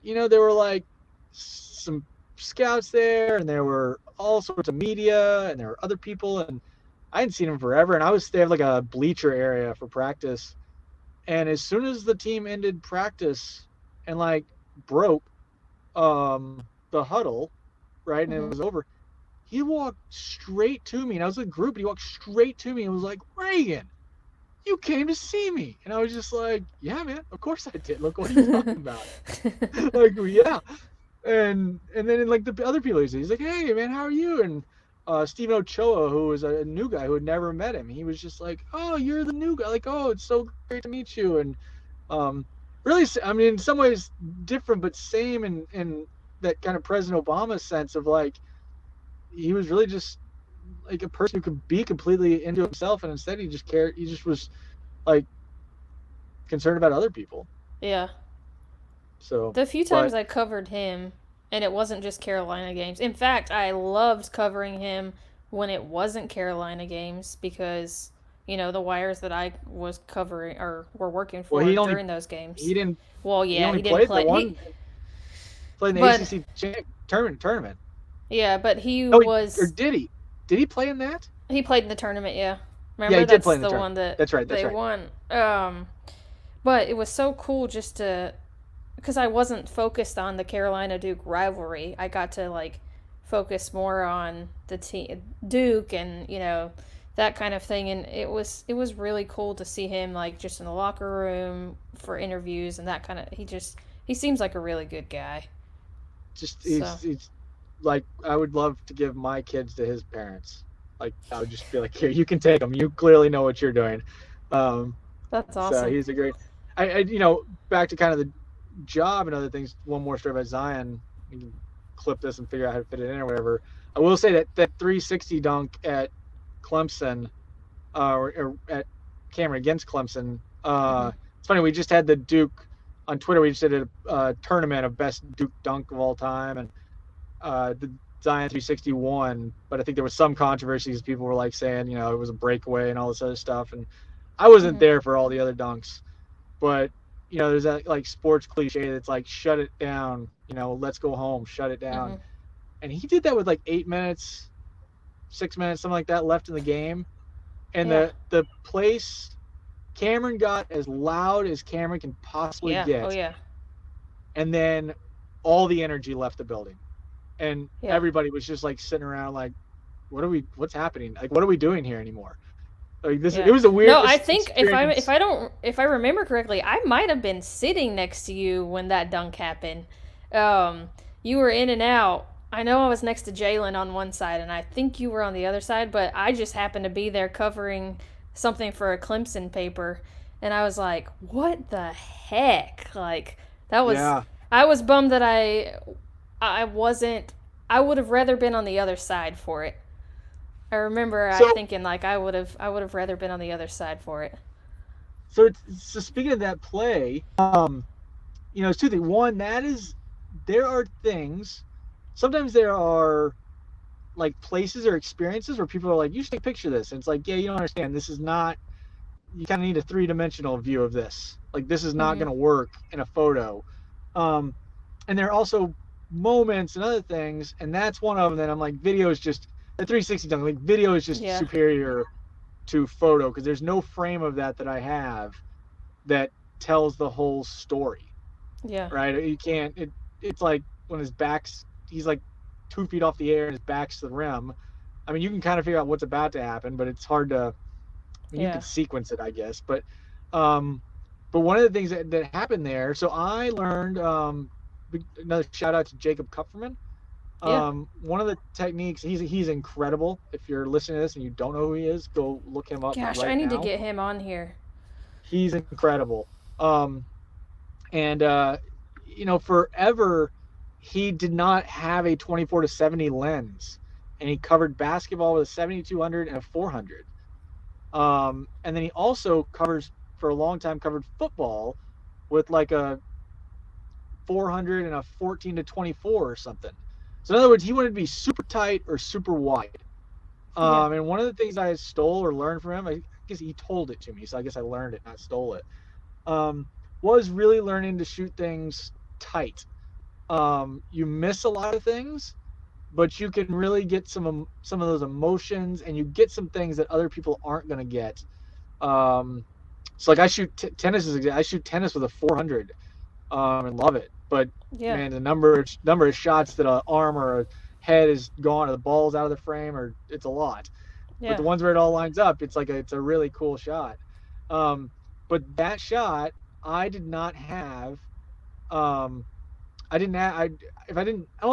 Speaker 2: there were like some scouts there, and there were all sorts of media, and there were other people, and I hadn't seen them forever. And they have like a bleacher area for practice. And as soon as the team ended practice and like broke the huddle, right, and it was over, he walked straight to me, and I was with a group, and he walked straight to me and was like, Reagan, you came to see me. And I was just like, yeah, man, of course I did. Look what you're talking about. Like, yeah. And then like the other people, he's like, hey, man, how are you? And Stephen Ochoa, who was a new guy who had never met him, he was just like, oh, you're the new guy. Like, oh, it's so great to meet you. And really, I mean, in some ways different, but same in that kind of President Obama sense of like, he was really just like a person who could be completely into himself, and instead he just was like concerned about other people.
Speaker 1: Yeah.
Speaker 2: So
Speaker 1: the few times I covered him, and it wasn't just Carolina games. In fact, I loved covering him when it wasn't Carolina games because the wires that I was covering or were working for during those games.
Speaker 2: He didn't.
Speaker 1: Well, yeah,
Speaker 2: he didn't play. He played in the ACC tournament.
Speaker 1: Yeah, but was.
Speaker 2: Or did he? Did he play in that?
Speaker 1: He played in the tournament. Yeah. Remember,
Speaker 2: yeah, he did play in the
Speaker 1: one that
Speaker 2: that's right.
Speaker 1: They won. But it was so cool just to, because I wasn't focused on the Carolina Duke rivalry. I got to like focus more on the team Duke and that kind of thing, and it was really cool to see him like just in the locker room for interviews and that kind of. He seems like a really good guy.
Speaker 2: He's like, I would love to give my kids to his parents. Like, I would just be like, here, you can take them. You clearly know what you're doing.
Speaker 1: That's awesome.
Speaker 2: So he's a great. I back to kind of the job and other things. One more story about Zion. We can clip this and figure out how to fit it in or whatever. I will say that 360 dunk at Clemson, or at Cameron against Clemson. It's funny. We just had the Duke on Twitter. We just did a tournament of best Duke dunk of all time, and the Zion 360 won, but I think there was some controversies. People were like saying, it was a breakaway and all this other stuff. And I wasn't there for all the other dunks, but there's that like sports cliche that's like, shut it down, let's go home, shut it down. And he did that with like 8 minutes, 6 minutes, something like that left in the game. And the place, Cameron got as loud as Cameron can possibly get.
Speaker 1: Oh yeah.
Speaker 2: And then all the energy left the building. And everybody was just like sitting around like, what's happening? Like, what are we doing here anymore? Like this, it was a weird.
Speaker 1: No, I think experience. if I remember correctly, I might have been sitting next to you when that dunk happened. You were in and out. I know I was next to Jalen on one side, and I think you were on the other side, but I just happened to be there covering something for a Clemson paper, and I was like, what the heck? Like, that was. Yeah. I was bummed that I wasn't. I would have rather been on the other side for it. I remember thinking like I would have rather been on the other side for it.
Speaker 2: So speaking of that play, it's two things. One, there are things sometimes there are like places or experiences where people are like, you should take a picture of this. And it's like, yeah, you don't understand. This is not, you kind of need a 3-dimensional view of this. Like, this is not going to work in a photo. And there are also moments and other things, and that's one of them that I'm like, video is just, the 360 thing, like video is just superior to photo, because there's no frame of that I have that tells the whole story.
Speaker 1: Yeah.
Speaker 2: Right? You can't, it's like when he's like 2 feet off the air and his back's to the rim. I mean, you can kind of figure out what's about to happen, but it's hard to, I mean, you can sequence it, I guess. But one of the things that happened there, so I learned, another shout out to Jacob Kupferman. One of the techniques, he's incredible. If you're listening to this and you don't know who he is, go look him up.
Speaker 1: Gosh,
Speaker 2: right
Speaker 1: I need
Speaker 2: now.
Speaker 1: to get him on here.
Speaker 2: He's incredible. Forever he did not have a 24-70 lens, and he covered basketball with a 7200 and a 400. And then he also for a long time covered football with like a 400 and a 14-24 or something. So in other words, he wanted to be super tight or super wide. And one of the things I stole or learned from him, I guess he told it to me, so I guess I learned it, not stole it, was really learning to shoot things tight. You miss a lot of things, but you can really get some of those emotions, and you get some things that other people aren't going to get. So like I shoot tennis I shoot tennis with a 400, and love it. But man, the number of shots that an arm or a head is gone, or the ball's out of the frame, or it's a lot. But the ones where it all lines up, it's a really cool shot. But that shot, I did not have. I don't know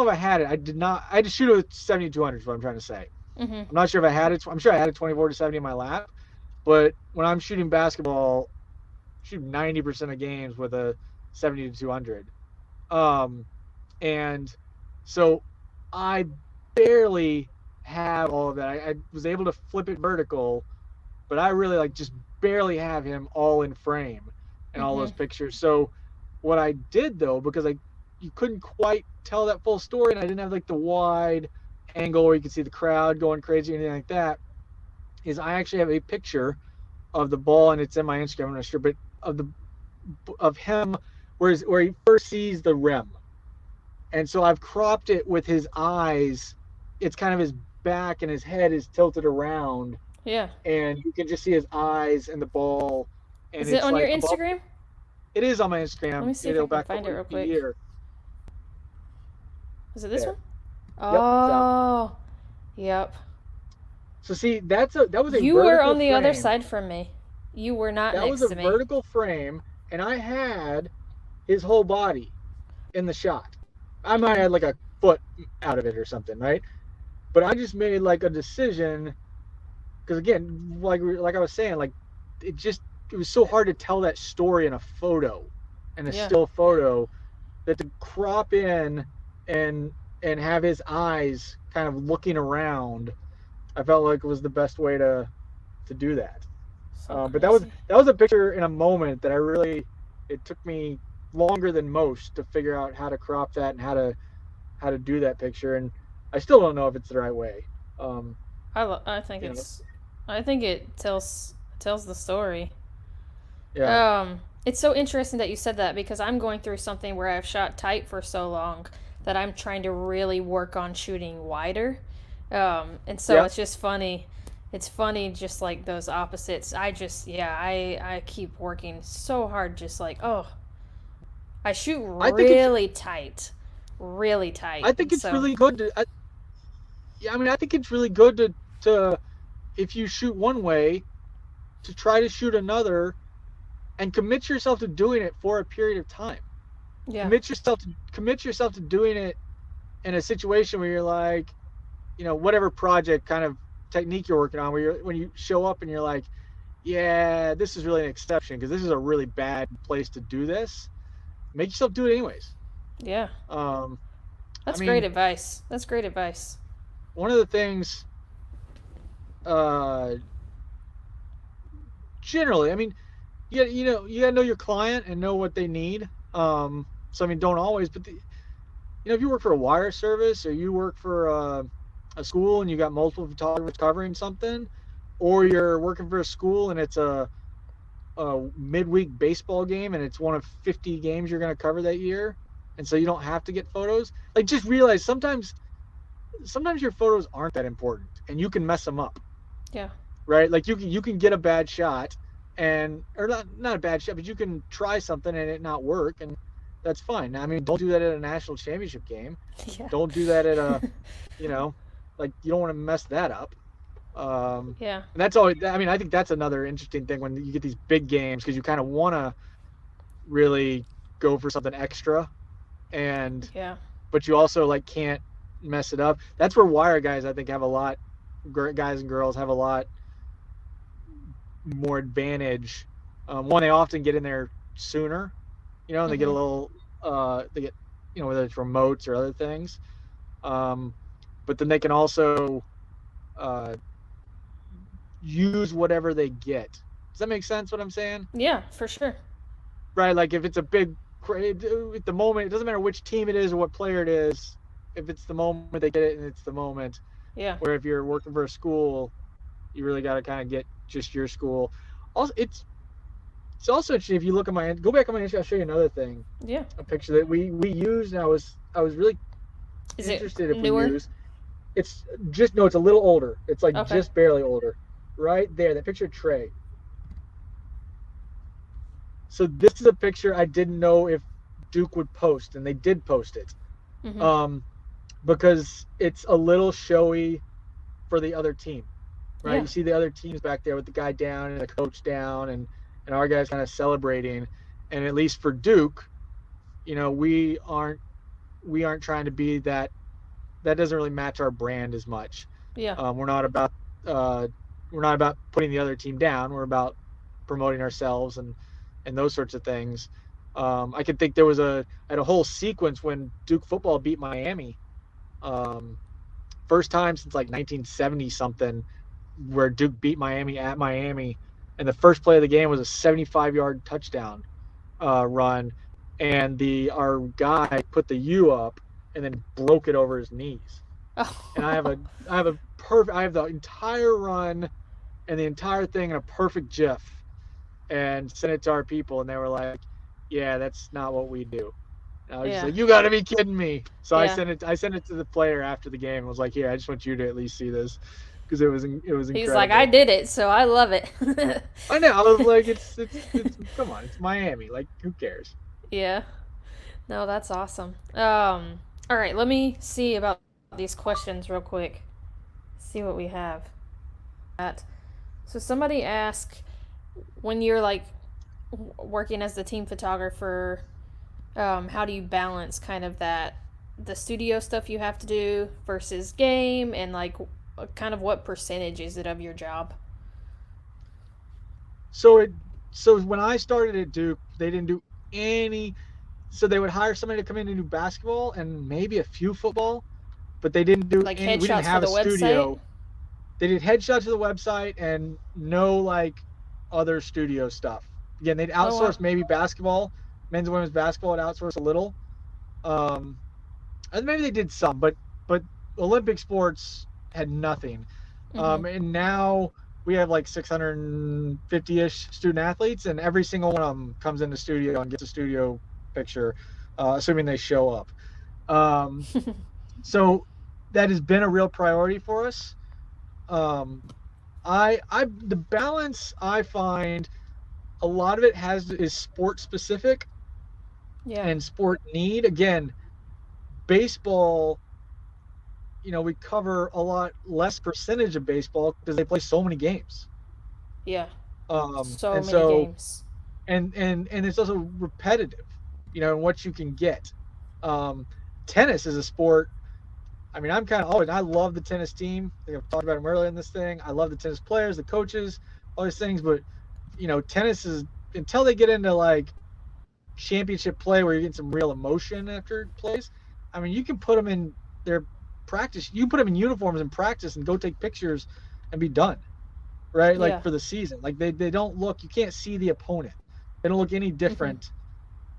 Speaker 2: if I had it. I did not. I had to shoot it with 7200. Is what I'm trying to say. I'm not sure if I had it. I'm sure I had a 24-70 in my lap. But when I'm shooting basketball, I shoot 90% of games with a 70-200. And so I barely have all of that. I was able to flip it vertical, but I really just barely have him all in frame and all those pictures. So what I did though, because you couldn't quite tell that full story, and I didn't have the wide angle where you could see the crowd going crazy or anything like that, is I actually have a picture of the ball, and it's in my Instagram, I'm not sure, but of him where he first sees the rim. And so I've cropped it with his eyes. It's kind of his back, and his head is tilted around.
Speaker 1: Yeah.
Speaker 2: And you can just see his eyes and the ball. And
Speaker 1: is it on your Instagram?
Speaker 2: It is on my Instagram.
Speaker 1: Let me see if I can find it real quick. Here. Is it this one? Oh, yep.
Speaker 2: So see, that was a.
Speaker 1: You were on the other side from me. You were not next to me.
Speaker 2: That was a vertical frame, and I had his whole body in the shot. I might have had a foot out of it or something, right? But I just made a decision, because again, like I was saying, it was so hard to tell that story in a photo, in a still photo, that to crop in and have his eyes kind of looking around, I felt like it was the best way to do that. But that was a picture in a moment that it took me longer than most to figure out how to crop that and how to do that picture, and I still don't know if it's the right way.
Speaker 1: I think it tells the story.
Speaker 2: Yeah.
Speaker 1: It's so interesting that you said that, because I'm going through something where I've shot tight for so long that I'm trying to really work on shooting wider. And so it's just funny. It's funny, just like those opposites. I keep working so hard, just I shoot really tight. Really tight.
Speaker 2: I think it's really good I think it's really good to if you shoot one way, to try to shoot another, and commit yourself to doing it for a period of time.
Speaker 1: Yeah.
Speaker 2: Commit yourself to doing it in a situation where you're whatever project kind of technique you're working on, when you show up and you're like, yeah, this is really an exception because this is a really bad place to do this. Make yourself do it anyways.
Speaker 1: Yeah. That's great advice.
Speaker 2: One of the things, generally, you gotta know your client and know what they need. So don't always, but if you work for a wire service or you work for a school and you got multiple photographers covering something, or you're working for a school and it's a midweek baseball game and it's one of 50 games you're going to cover that year, and so you don't have to get photos. Like, just realize sometimes your photos aren't that important and you can mess them up.
Speaker 1: Yeah.
Speaker 2: Right? Like, you can get a bad shot, and or not a bad shot, but you can try something and it not work, and that's fine. I mean, don't do that at a national championship game.
Speaker 1: Yeah.
Speaker 2: Don't do that at a, like, you don't want to mess that up.
Speaker 1: Yeah.
Speaker 2: And that's all. I mean, I think that's another interesting thing when you get these big games, because you kind of want to really go for something extra, and
Speaker 1: Yeah.
Speaker 2: but you also like can't mess it up. That's where wire guys, I think, have a lot. Guys and girls have a lot more advantage. One, they often get in there sooner, and they get a little, they get, whether it's remotes or other things. But then they can also use whatever they get. Does that make sense what I'm saying?
Speaker 1: Yeah, for sure.
Speaker 2: Right. Like, if it's a big, at the moment, it doesn't matter which team it is or what player it is. If it's the moment they get it, and it's the moment.
Speaker 1: Yeah.
Speaker 2: Where if you're working for a school, you really got to kind of get just your school. Also, it's also interesting if you look at go back on my Instagram. I'll show you another thing.
Speaker 1: Yeah.
Speaker 2: A picture that we used, and I was really interested if
Speaker 1: newer?
Speaker 2: we use. It's just, no, it's a little older. It's like
Speaker 1: Okay.
Speaker 2: just barely older. Right there, that picture of Trey. So this is a picture I didn't know if Duke would post, and they did post it. Because it's a little showy for the other team, right?
Speaker 1: Yeah.
Speaker 2: You see the other teams back there with the guy down and the coach down, and our guys kind of celebrating. And at least for Duke, we aren't trying to be that. That doesn't really match our brand as much.
Speaker 1: Yeah.
Speaker 2: We're not about putting the other team down. We're about promoting ourselves and those sorts of things. I could think there was a whole sequence when Duke football beat Miami. First time since like 1970 something, where Duke beat Miami at Miami, and the first play of the game was a 75-yard touchdown run, and our guy put the U up and then broke it over his knees.
Speaker 1: Oh.
Speaker 2: And I have the entire run and the entire thing in a perfect GIF, and sent it to our people, and they were like, "Yeah, that's not what we do." And I was just like, "You got to be kidding me!" So I sent it to the player after the game. I was like, "Here, I just want you to at least see this," because it was incredible.
Speaker 1: He's like, "I did it, so I love it."
Speaker 2: I know. I was like, "It's come on, it's Miami. Like, who cares?"
Speaker 1: Yeah. No, that's awesome. All right, let me see about these questions real quick. See what we have. So somebody asked, when you're like working as the team photographer, how do you balance kind of the studio stuff you have to do versus game, and like kind of what percentage is it of your job?
Speaker 2: So when I started at Duke, they didn't do any. So they would hire somebody to come in and do basketball and maybe a few football, but they didn't do
Speaker 1: like
Speaker 2: any. We didn't
Speaker 1: headshots
Speaker 2: have
Speaker 1: for the
Speaker 2: a studio.
Speaker 1: website?
Speaker 2: They did headshots to the website and no like other studio stuff. Again, they'd outsource maybe basketball, men's and women's basketball. Would outsource a little, and maybe they did some, but Olympic sports had nothing. And now we have like 650-ish student athletes, and every single one of them comes in the studio and gets a studio picture, assuming they show up. So that has been a real priority for us. The balance, I find a lot of it is sport specific, and sport need. Again, baseball, we cover a lot less percentage of baseball because they play so many games.
Speaker 1: Yeah.
Speaker 2: So
Speaker 1: many games.
Speaker 2: And it's also repetitive, what you can get. Tennis is a sport. I mean, I love the tennis team. I think I've talked about them earlier in this thing. I love the tennis players, the coaches, all these things. But, tennis is, until they get into like championship play where you get some real emotion after plays. I mean, you can put them in their practice. You put them in uniforms and practice and go take pictures and be done, right? Like for the season. Like they don't look, you can't see the opponent. They don't look any different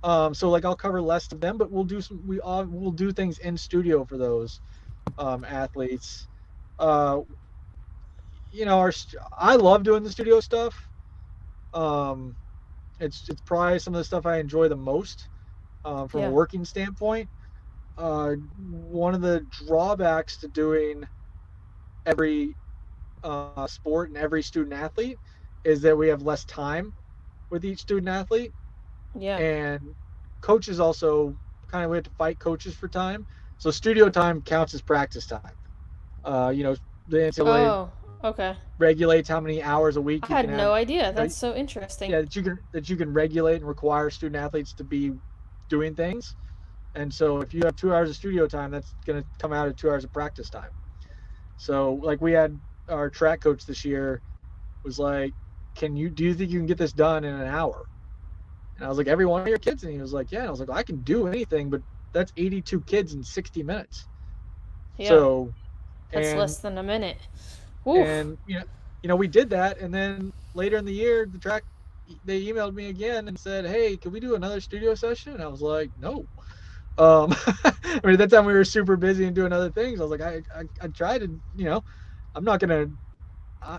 Speaker 2: So like I'll cover less of them, but we'll do things in studio for those athletes. Uh, I love doing the studio stuff. Um, it's probably some of the stuff I enjoy the most from a
Speaker 1: Yeah.
Speaker 2: working standpoint. One of the drawbacks to doing every sport and every student athlete is that we have less time with each student athlete,
Speaker 1: Yeah.
Speaker 2: and coaches also kind of we have to fight coaches for time. So studio time counts as practice time. You know, the NCAA
Speaker 1: Oh, okay.
Speaker 2: regulates how many hours a week
Speaker 1: I
Speaker 2: you can
Speaker 1: had
Speaker 2: have.
Speaker 1: no idea.
Speaker 2: You know,
Speaker 1: That's so interesting.
Speaker 2: yeah, that you can regulate and require student athletes to be doing things. And so if you have 2 hours of studio time, that's going to come out of 2 hours of practice time. So like we had our track coach this year was like, do you think you can get this done in an hour? And I was like, every one of your kids? And he was like, yeah. And I was like, well, I can do anything, but that's 82 kids in 60 minutes.
Speaker 1: Yeah.
Speaker 2: So,
Speaker 1: That's less
Speaker 2: and,
Speaker 1: than a minute. Oof.
Speaker 2: and, we did that. And then later in the year, they emailed me again and said, hey, can we do another studio session? And I was like, no. I mean, at that time we were super busy and doing other things. I was like, I tried to, I'm not going to,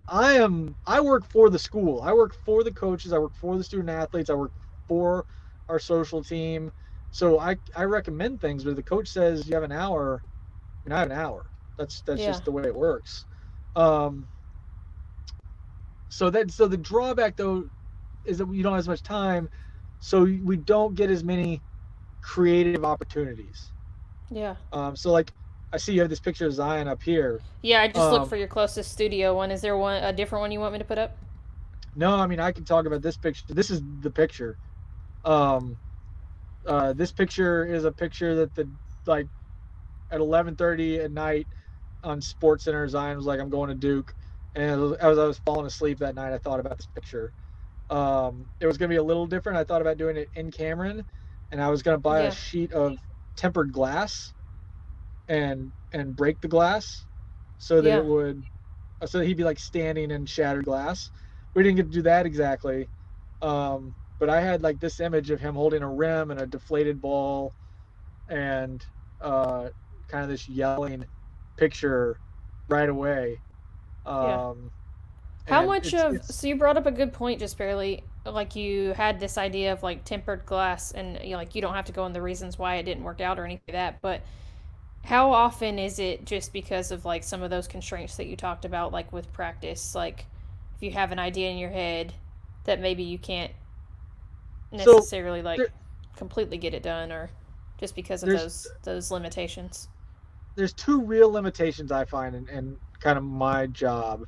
Speaker 2: I work for the school. I work for the coaches. I work for the student athletes. I work for our social team. So I recommend things, but if the coach says you have an hour, I have an hour. That's
Speaker 1: Yeah.
Speaker 2: just the way it works. Um, so the drawback though is that you don't have as much time, so we don't get as many creative opportunities.
Speaker 1: Yeah.
Speaker 2: So like I see you have this picture of Zion up here.
Speaker 1: Yeah, I just looked
Speaker 2: Um,
Speaker 1: for your closest studio one. Is there a different one you want me to put up?
Speaker 2: no, I mean I can talk about this picture. This is the picture. Um, this picture is a picture that the like at 11:30 at night on Sports Center, Zion was like, "I'm going to Duke," and as I was falling asleep that night, I thought about this picture. It was going to be a little different. I thought about doing it in Cameron, and I was going to buy a
Speaker 1: Yeah.
Speaker 2: sheet of tempered glass and break the glass so that
Speaker 1: Yeah.
Speaker 2: it would so that he'd be like standing in shattered glass. We didn't get to do that exactly. But I had like this image of him holding a rim and a deflated ball and uh, kind of this yelling picture right away.
Speaker 1: Yeah.
Speaker 2: Um,
Speaker 1: How
Speaker 2: and
Speaker 1: much
Speaker 2: it's
Speaker 1: of
Speaker 2: it's
Speaker 1: so you brought up a good point just barely like you had this idea of like tempered glass and like you don't have to go in the reasons why it didn't work out or anything like that, but how often is it just because of like some of those constraints that you talked about like with practice, like if you have an idea in your head that maybe you can't
Speaker 2: so
Speaker 1: necessarily like
Speaker 2: there,
Speaker 1: completely get it done or just because of
Speaker 2: there's
Speaker 1: those limitations.
Speaker 2: there's two real limitations I find in kind of my job.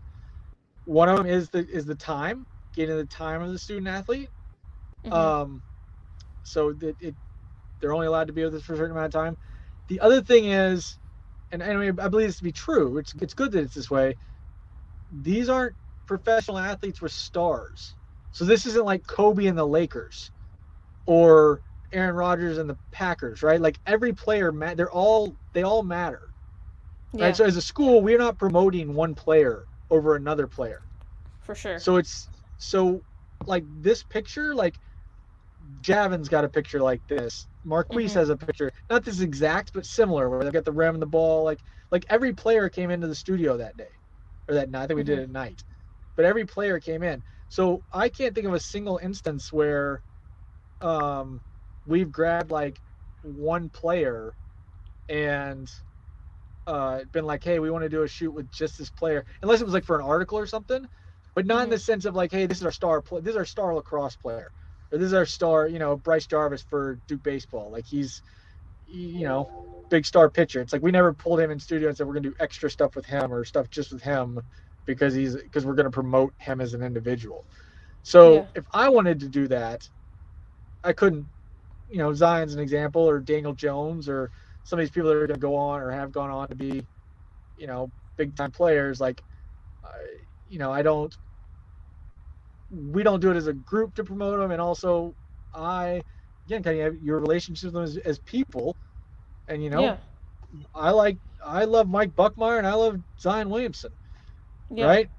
Speaker 2: One of them is the time, getting the time of the student athlete.
Speaker 1: Mhm.
Speaker 2: Um, so that they're only allowed to be with us for a certain amount of time. The other thing is, and I believe this to be true. It's good that it's this way. These aren't professional athletes with stars. So this isn't like Kobe and the Lakers or Aaron Rodgers and the Packers, right? Like every player, they all matter, right?
Speaker 1: Yeah,
Speaker 2: So as a school, we're not promoting one player over another player.
Speaker 1: for sure.
Speaker 2: So it's so like this picture, like Javin's got a picture like this. Marquise
Speaker 1: Mhm.
Speaker 2: has a picture, not this exact, but similar, where they've got the rim and the ball. Like every player came into the studio that day or that night. I think we did
Speaker 1: Mhm.
Speaker 2: it at night, but every player came in. So I can't think of a single instance where um, we've grabbed like one player and been like, hey, we want to do a shoot with just this player, unless it was like for an article or something, but not in the
Speaker 1: Mhm.
Speaker 2: sense of like, hey, this is our star lacrosse player, or this is our star, Bryce Jarvis for Duke baseball. Like big star pitcher. It's like we never pulled him in studio and said we're gonna do extra stuff with him or stuff just with him because we're gonna promote him as an individual. So
Speaker 1: Yeah.
Speaker 2: if I wanted to do that, I couldn't. Zion's an example, or Daniel Jones, or some of these people that are going to go on or have gone on to be, big time players. Like, uh, I don't. We don't do it as a group to promote them, and also, I, again, kind of have your relationships with them as people, and
Speaker 1: Yeah.
Speaker 2: I love Mike Buckmeyer and I love Zion Williamson,
Speaker 1: Yeah.
Speaker 2: right?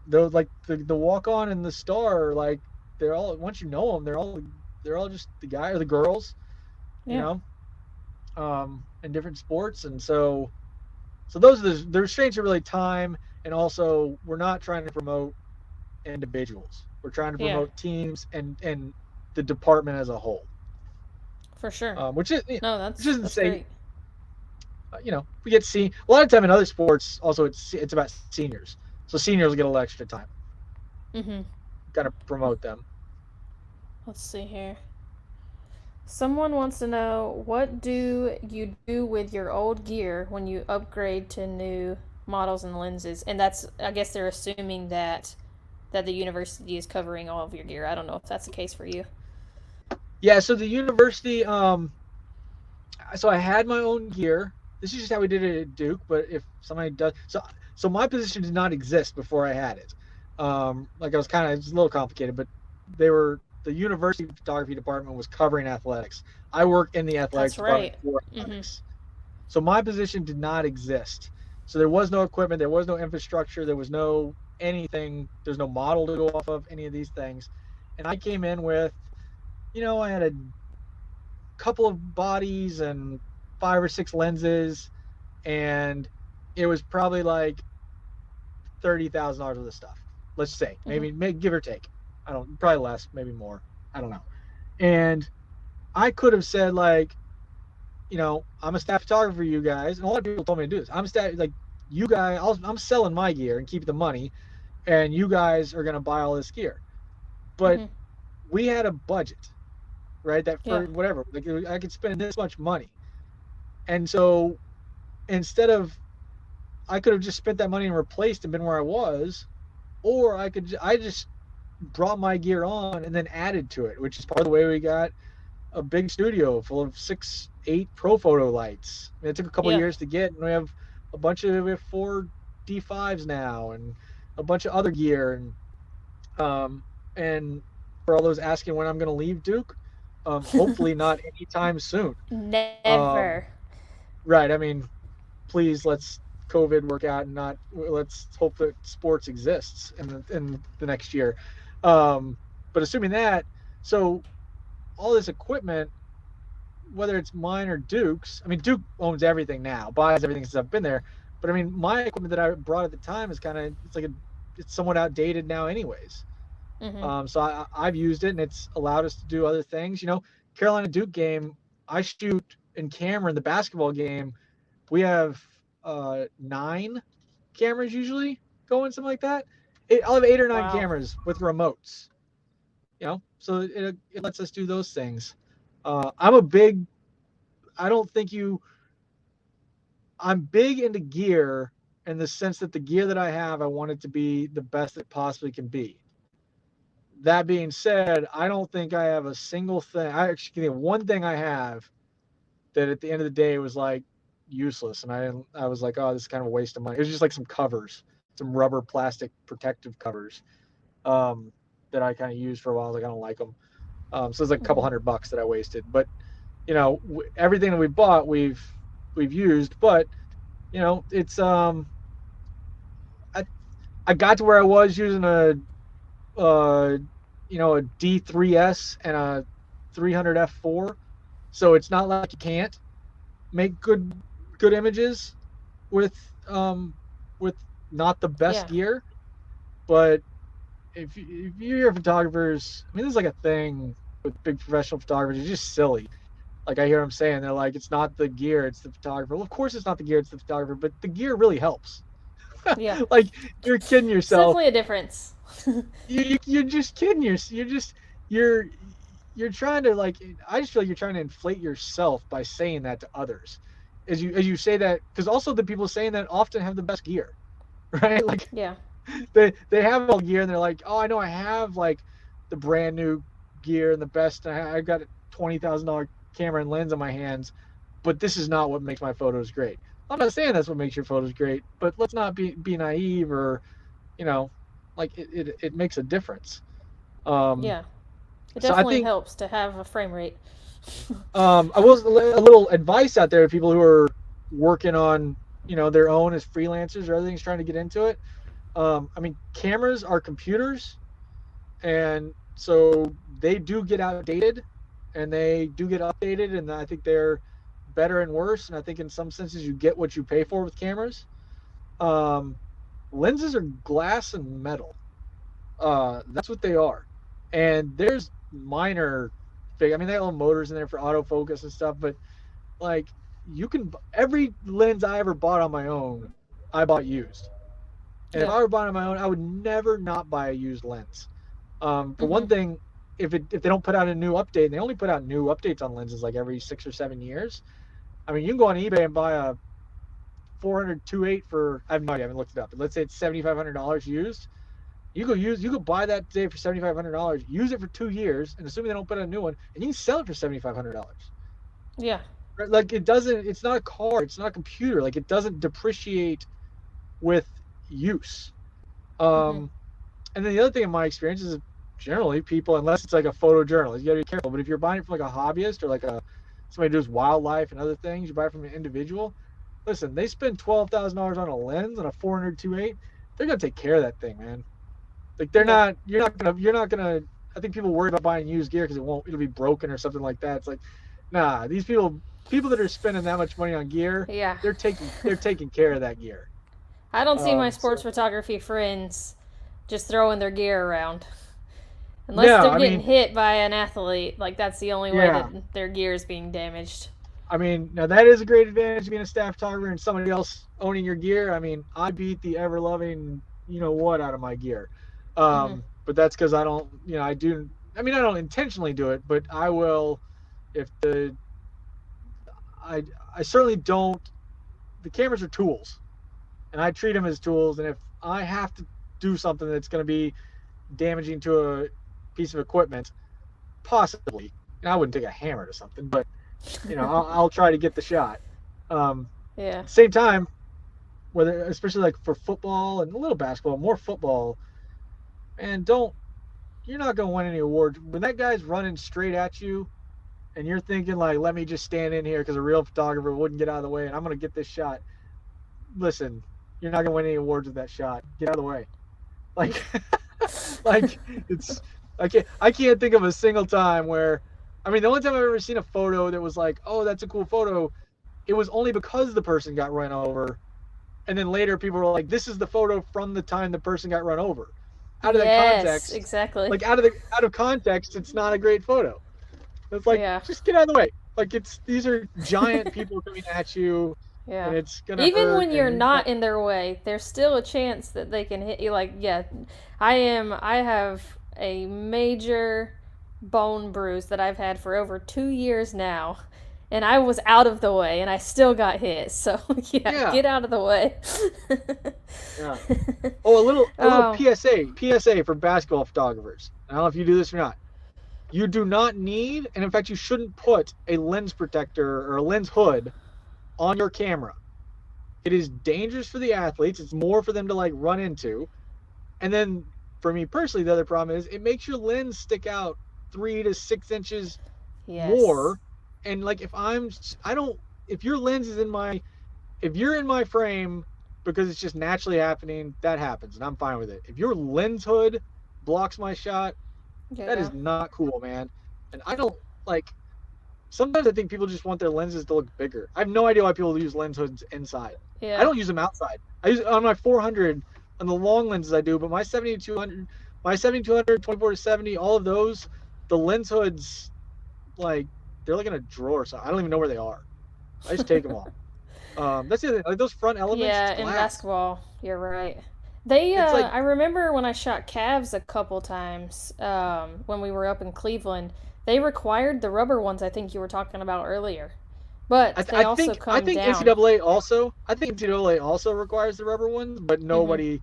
Speaker 2: Those like the walk on and the star, like they're all once you know them, they're all they're all just the guy or the girls, you
Speaker 1: Yeah.
Speaker 2: know, in different sports. And so those are the restraints are really time, and also we're not trying to promote individuals. We're trying to
Speaker 1: Yeah.
Speaker 2: promote teams and the department as a whole.
Speaker 1: For sure.
Speaker 2: Which is
Speaker 1: No,
Speaker 2: which isn't to
Speaker 1: that's
Speaker 2: say
Speaker 1: great.
Speaker 2: we get seen a lot of time in other sports. Also, it's about seniors, so seniors get a little extra time.
Speaker 1: Mhm.
Speaker 2: Kind of promote them.
Speaker 1: Let's see here. Someone wants to know, what do you do with your old gear when you upgrade to new models and lenses? And that's, I guess they're assuming that the university is covering all of your gear. I don't know if that's the case for you.
Speaker 2: Yeah. So the university. So I had my own gear. This is just how we did it at Duke. But if somebody does, so my position did not exist before I had it. Like I was kind of it's a little complicated, but the university photography department was covering athletics. I work in the athletics
Speaker 1: That's
Speaker 2: department
Speaker 1: right.
Speaker 2: for
Speaker 1: Mhm.
Speaker 2: athletics. So my position did not exist. So there was no equipment, there was no infrastructure, there was no anything, there's no model to go off of, any of these things. And I came in with, I had a couple of bodies and 5 or 6 lenses, and it was probably like $30,000 worth of stuff. Let's say,
Speaker 1: Mhm.
Speaker 2: maybe give or take. I don't probably less, maybe more. I don't know. And I could have said like, I'm a staff photographer for you guys, and a lot of people told me to do this. I'm a staff like you guys. I'm selling my gear and keep the money, and you guys are gonna buy all this gear. But
Speaker 1: Mhm.
Speaker 2: we had a budget, right? That
Speaker 1: Yeah.
Speaker 2: for whatever, like I could spend this much money, and so instead of I could have just spent that money and replaced and been where I was, or I just brought my gear on and then added to it, which is part of the way we got a big studio full of 6, 8 pro photo lights. I mean, it took a couple
Speaker 1: Yeah.
Speaker 2: years to get, and we have 4 D5s now, and a bunch of other gear, and for all those asking when I'm going to leave Duke, hopefully not anytime soon. Um,
Speaker 1: Never.
Speaker 2: right. I mean, please let's COVID work out and not let's hope that sports exists in the next year. But assuming that, so all this equipment, whether it's mine or Duke's, I mean, Duke owns everything now, buys everything since I've been there. But I mean, my equipment that I brought at the time is it's somewhat outdated now, anyways.
Speaker 1: Mhm.
Speaker 2: So I've used it, and it's allowed us to do other things. Carolina Duke game, I shoot in camera in the basketball game. We have 9 cameras usually going, something like that. I'll have 8 or 9
Speaker 1: Wow.
Speaker 2: cameras with remotes. So it lets us do those things. I'm a big I don't think you. I'm big into gear in the sense that the gear that I have, I want it to be the best it possibly can be. That being said, I don't think I have a single thing. I actually think one thing I have that at the end of the day was like useless, and I was like, oh, this is kind of a waste of money. It was just like some covers, some rubber plastic protective covers, um, that I kind of used for a while. I was like, I don't like them. So it's like a couple
Speaker 1: Mhm.
Speaker 2: $100 that I wasted. But everything that we bought, we've used. But it's I I got to where I was using uh a D3S and a 300 f4, so it's not like you can't make good images with um with not the best
Speaker 1: Yeah.
Speaker 2: gear. But if you hear photographers, I mean, this is like a thing with big professional photographers. It's just silly. Like I hear them saying, they're like, it's not the gear, it's the photographer. Well, of course it's not the gear, it's the photographer, but the gear really helps.
Speaker 1: Yeah.
Speaker 2: Like you're kidding
Speaker 1: It's
Speaker 2: yourself.
Speaker 1: definitely a difference.
Speaker 2: You're just kidding yourself. You're you're trying to like. I just feel like you're trying to inflate yourself by saying that to others, as you say that, because also the people saying that often have the best gear, right? Like
Speaker 1: Yeah.
Speaker 2: they have all gear and they're like, oh, I know I have like the brand new gear and the best. I got a $20,000 camera and lens on my hands, but this is not what makes my photos great. I'm not saying that's what makes your photos great, but let's not be naive, or you know, like it makes a difference. Um,
Speaker 1: Yeah. It
Speaker 2: so I
Speaker 1: definitely
Speaker 2: think
Speaker 1: helps to have a frame rate.
Speaker 2: I will a little advice out there to people who are working on their own as freelancers or everything's trying to get into it. I mean, cameras are computers, and so they do get outdated, and they do get updated, and I think they're better and worse. And I think in some senses you get what you pay for with cameras. Um, Lenses are glass and metal. That's what they are. And there's minor I mean, they have little motors in there for autofocus and stuff, but like every lens I ever bought on my own, I bought used. And if I were buying on my own, I would never not buy a used lens. For one thing, if they don't put out a new update, and they only put out new updates on lenses like every 6 or 7 years. I mean, you can go on eBay and buy a 400 2.8 for, I have no idea, I haven't looked it up, but let's say it's $7,500 used. You could buy that today for $7,500, use it for 2 years, and assuming they don't put out a new one, and you can sell it for $7,500.
Speaker 1: Yeah.
Speaker 2: Like it's not a car, it's not a computer. Like it doesn't depreciate with use. And then the other thing in my experience is generally people, unless it's like a photojournalist, you gotta be careful. But if you're buying it from like a hobbyist or like somebody who does wildlife and other things, you buy it from an individual. Listen, they spend $12,000 on a lens and a 400 2.8. They're gonna take care of that thing, man. Like they're not. You're not gonna. I think people worry about buying used gear because it'll be broken or something like that. It's like, nah. These people that are spending that much money on gear, they're taking care of that gear.
Speaker 1: I don't see my sports photography friends just throwing their gear around. Unless they're getting hit by an athlete, like that's the only way that their gear is being damaged.
Speaker 2: I mean, now that is a great advantage of being a staff photographer and somebody else owning your gear. I mean, I beat the ever loving, what out of my gear. But that's because I don't, I don't intentionally do it, but I will if I certainly don't. The cameras are tools, and I treat them as tools. And if I have to do something that's going to be damaging to a piece of equipment, possibly, and I wouldn't take a hammer to something, but I'll try to get the shot. At the same time, whether especially like for football and a little basketball, more football, and you're not going to win any awards when that guy's running straight at you and you're thinking like, let me just stand in here because a real photographer wouldn't get out of the way and I'm going to get this shot. Listen, you're not going to win any awards with that shot. Get out of the way. Like it's I can't think of a single time where, I mean, the only time I've ever seen a photo that was like, oh, that's a cool photo, it was only because the person got run over, and then later people were like, this is the photo from the time the person got run over. Out of that context,
Speaker 1: exactly.
Speaker 2: Like out of context, it's not a great photo. It's like, just get out of the way. Like these are giant people coming at you.
Speaker 1: Yeah.
Speaker 2: And it's gonna
Speaker 1: even
Speaker 2: hurt
Speaker 1: when you're not in their way, there's still a chance that they can hit you. Like, I have a major bone bruise that I've had for over 2 years now, and I was out of the way, and I still got hit. So get out of the way.
Speaker 2: Oh, a little PSA for basketball photographers. I don't know if you do this or not. You do not need, and in fact, you shouldn't put a lens protector or a lens hood on your camera. It is dangerous for the athletes. It's more for them to like run into. And then for me personally, the other problem is it makes your lens stick out 3 to 6 inches more. And like if your lens is if you're in my frame because it's just naturally happening, that happens and I'm fine with it. If your lens hood blocks my shot, that is not cool, man. And I don't sometimes I think people just want their lenses to look bigger. I have no idea why people use lens hoods inside. I don't use them outside. I use it on my 400 on the long lenses I do, but my 7200, 24-70, all of those, the lens hoods, they're like in a drawer. So I don't even know where they are. I just take them off. That's the other thing. Like those front elements.
Speaker 1: Yeah, in basketball, you're right. I remember when I shot Cavs a couple times when we were up in Cleveland. They required the rubber ones. I think you were talking about earlier, but I think
Speaker 2: NCAA also requires the rubber ones, but nobody.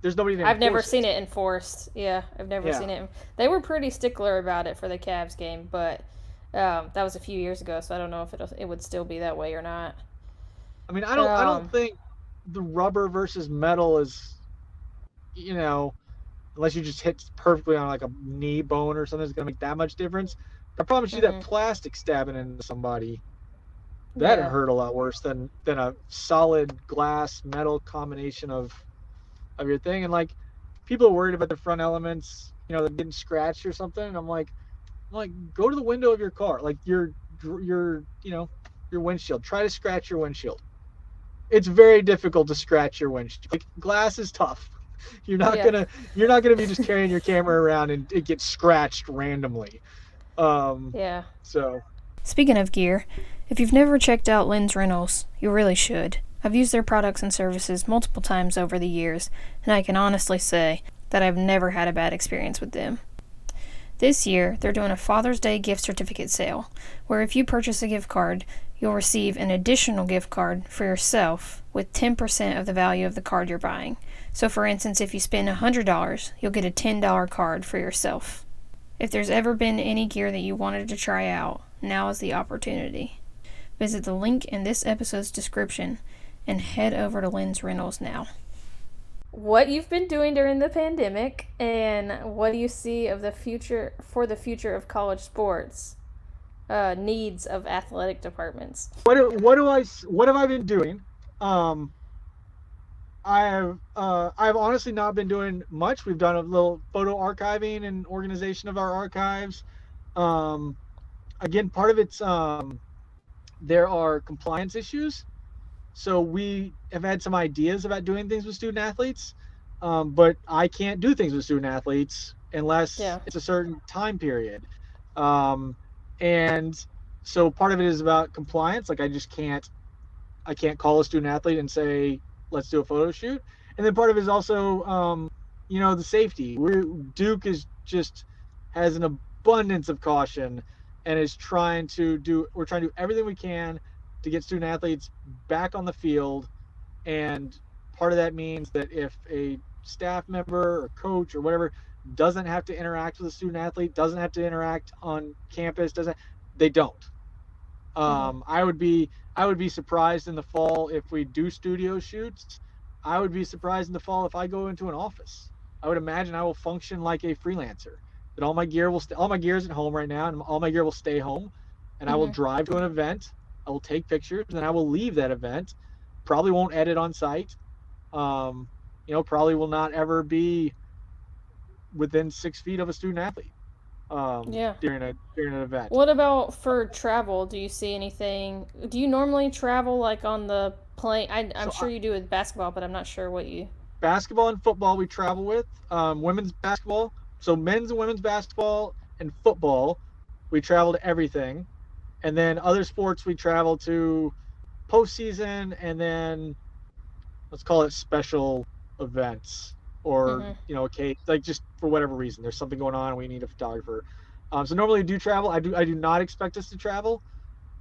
Speaker 2: There's nobody.
Speaker 1: I've never seen it enforced. Yeah, I've never seen it. They were pretty stickler about it for the Cavs game, but that was a few years ago, so I don't know if it would still be that way or not.
Speaker 2: I mean, I don't think the rubber versus metal is, unless you just hit perfectly on like a knee bone or something, it's gonna make that much difference. I promise you that plastic stabbing into somebody, that hurt a lot worse than a solid glass metal combination of your thing. And like people are worried about the front elements, they're getting scratched or something. And I'm like, I'm like, go to the window of your car, like your your windshield. Try to scratch your windshield. It's very difficult to scratch your windshield. Like, glass is tough. You're not
Speaker 1: Yeah.
Speaker 2: gonna be just carrying your camera around and it gets scratched randomly.
Speaker 1: Yeah.
Speaker 2: So
Speaker 1: Speaking of gear, if you've never checked out Lynn's Rentals, you really should. I've used their products and services multiple times over the years, and I can honestly say that I've never had a bad experience with them. This year, they're doing a Father's Day gift certificate sale, where if you purchase a gift card, you'll receive an additional gift card for yourself with 10% of the value of the card you're buying. So for instance, if you spend $100, you'll get a $10 card for yourself. If there's ever been any gear that you wanted to try out, now is the opportunity. Visit the link in this episode's description and head over to Lynn's Rentals now. What you've been doing during the pandemic, and what do you see of the future of college sports needs of athletic departments?
Speaker 2: what have I been doing? I've honestly not been doing much. We've done a little photo archiving and organization of our archives. Again, part of it's there are compliance issues. So we have had some ideas about doing things with student athletes, but I can't do things with student athletes unless it's a certain time period. Um, and so part of it is about compliance. Like I can't call a student athlete and say, let's do a photo shoot. And then part of it is also, the safety. Duke is just has an abundance of caution and is we're trying to do everything we can to get student athletes back on the field. And part of that means that if a staff member or coach or whatever doesn't have to interact with a student athlete, doesn't have to interact on campus, they don't. I would be surprised in the fall if we do studio shoots. I would be surprised in the fall if I go into an office. I would imagine I will function like a freelancer. That all my gear is at home right now, and all my gear will stay home. And I will drive to an event. I will take pictures, and then I will leave that event. Probably won't edit on site. Probably will not ever be within 6 feet of a student athlete. During an event.
Speaker 1: What about for travel? Do you see anything? Do you normally travel like on the plane? I'm sure you do with basketball, but I'm not sure what you.
Speaker 2: Basketball and football we travel with. Women's basketball, so men's and women's basketball and football, we travel to everything. And then other sports we travel to postseason, and then let's call it special events, or okay, like just for whatever reason there's something going on and we need a photographer. So normally we do travel. I do not expect us to travel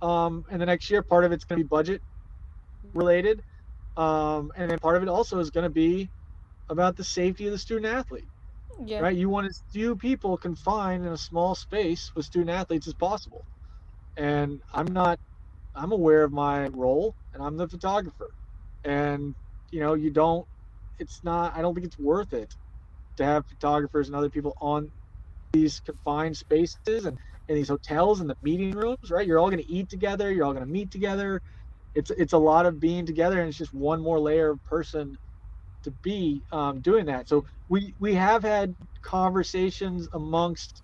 Speaker 2: in the next year. Part of it's going to be budget related, and then part of it also is going to be about the safety of the student athlete.
Speaker 1: Yeah.
Speaker 2: Right, you want as few people confined in a small space with student athletes as possible. And I'm aware of my role, and I'm the photographer. And I don't think it's worth it to have photographers and other people on these confined spaces and in these hotels and the meeting rooms, right? You're all going to eat together. You're all going to meet together. It's a lot of being together, and it's just one more layer of person to be doing that. So we have had conversations amongst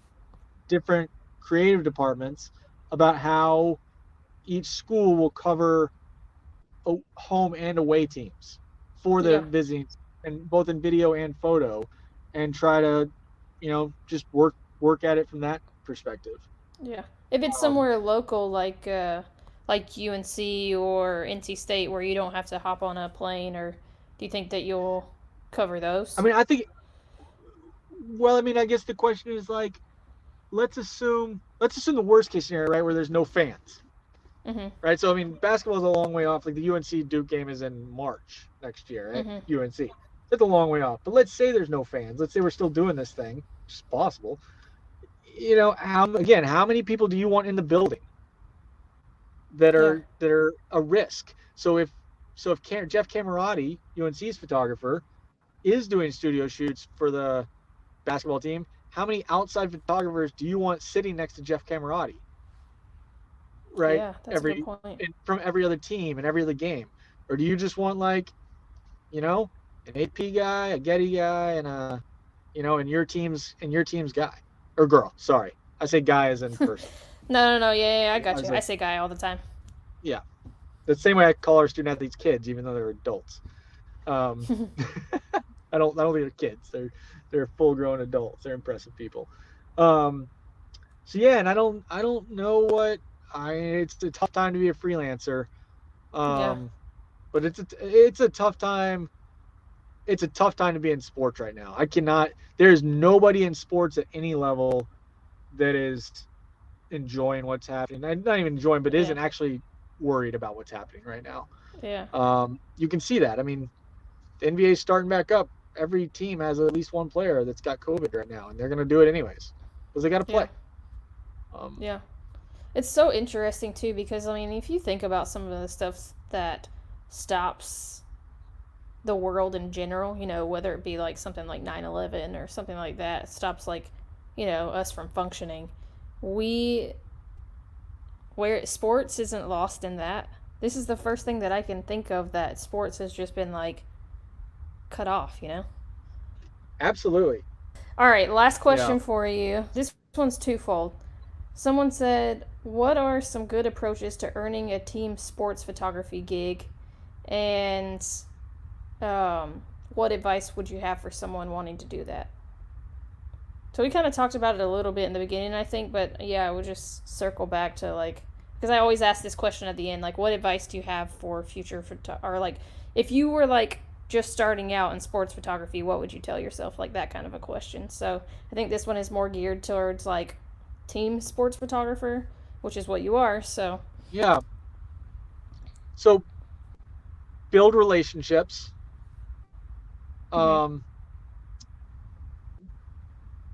Speaker 2: different creative departments about how each school will cover home and away teams for the visiting, and both in video and photo, and try to just work at it from that perspective.
Speaker 1: Yeah, if it's somewhere local like UNC or NC State where you don't have to hop on a plane, or do you think that you'll cover those?
Speaker 2: I mean, I guess the question is, like, let's assume the worst case scenario, right, where there's no fans. Right, so I mean, basketball is a long way off. Like the UNC Duke game is in March next year at UNC. That's a long way off. But let's say there's no fans. Let's say we're still doing this thing, which is possible. How many people do you want in the building that are a risk? So if Jeff Camerati, UNC's photographer, is doing studio shoots for the basketball team, how many outside photographers do you want sitting next to Jeff Camerati? Right,
Speaker 1: yeah, that's a good point.
Speaker 2: From every other team and every other game, or do you just want, like, an AP guy, a Getty guy, and and your team's guy or girl? Sorry, I say guy as in person.
Speaker 1: No. Yeah, I got you. I
Speaker 2: Like,
Speaker 1: say guy all the time.
Speaker 2: yeah. The same way I call our student athletes kids, even though they're adults. Um, I don't think they're kids. They're full grown adults. They're impressive people. Um, so yeah, and I don't know what it's a tough time to be a freelancer.
Speaker 1: Yeah.
Speaker 2: But it's a tough time. It's a tough time to be in sports right now. There's nobody in sports at any level that is enjoying what's happening. Not even enjoying, but
Speaker 1: Yeah.
Speaker 2: isn't actually worried about what's happening right now.
Speaker 1: Yeah.
Speaker 2: You can see that. I mean, the NBA is starting back up. Every team has at least one player that's got COVID right now, and they're going to do it anyways because they got to
Speaker 1: Yeah.
Speaker 2: play. Um,
Speaker 1: Yeah. It's so interesting too because I mean, if you think about some of the stuff that stops the world in general, whether it be like something like 9/11 or something like that, stops like, us from functioning. We where sports isn't lost in that. This is the first thing that I can think of that sports has just been like cut off.
Speaker 2: Absolutely.
Speaker 1: All right, last
Speaker 2: Yeah.
Speaker 1: question for you. This one's twofold. Someone said, "What are some good approaches to earning a team sports photography gig?" And what advice would you have for someone wanting to do that? So we kind of talked about it a little bit in the beginning, I think, but yeah, we'll just circle back to like, because I always ask this question at the end, like, what advice do you have for future or like, if you were like just starting out in sports photography, what would you tell yourself? Like that kind of a question. So I think this one is more geared towards like team sports photographer, which is what you are. So
Speaker 2: Yeah. So build relationships.
Speaker 1: mm-hmm.
Speaker 2: Um,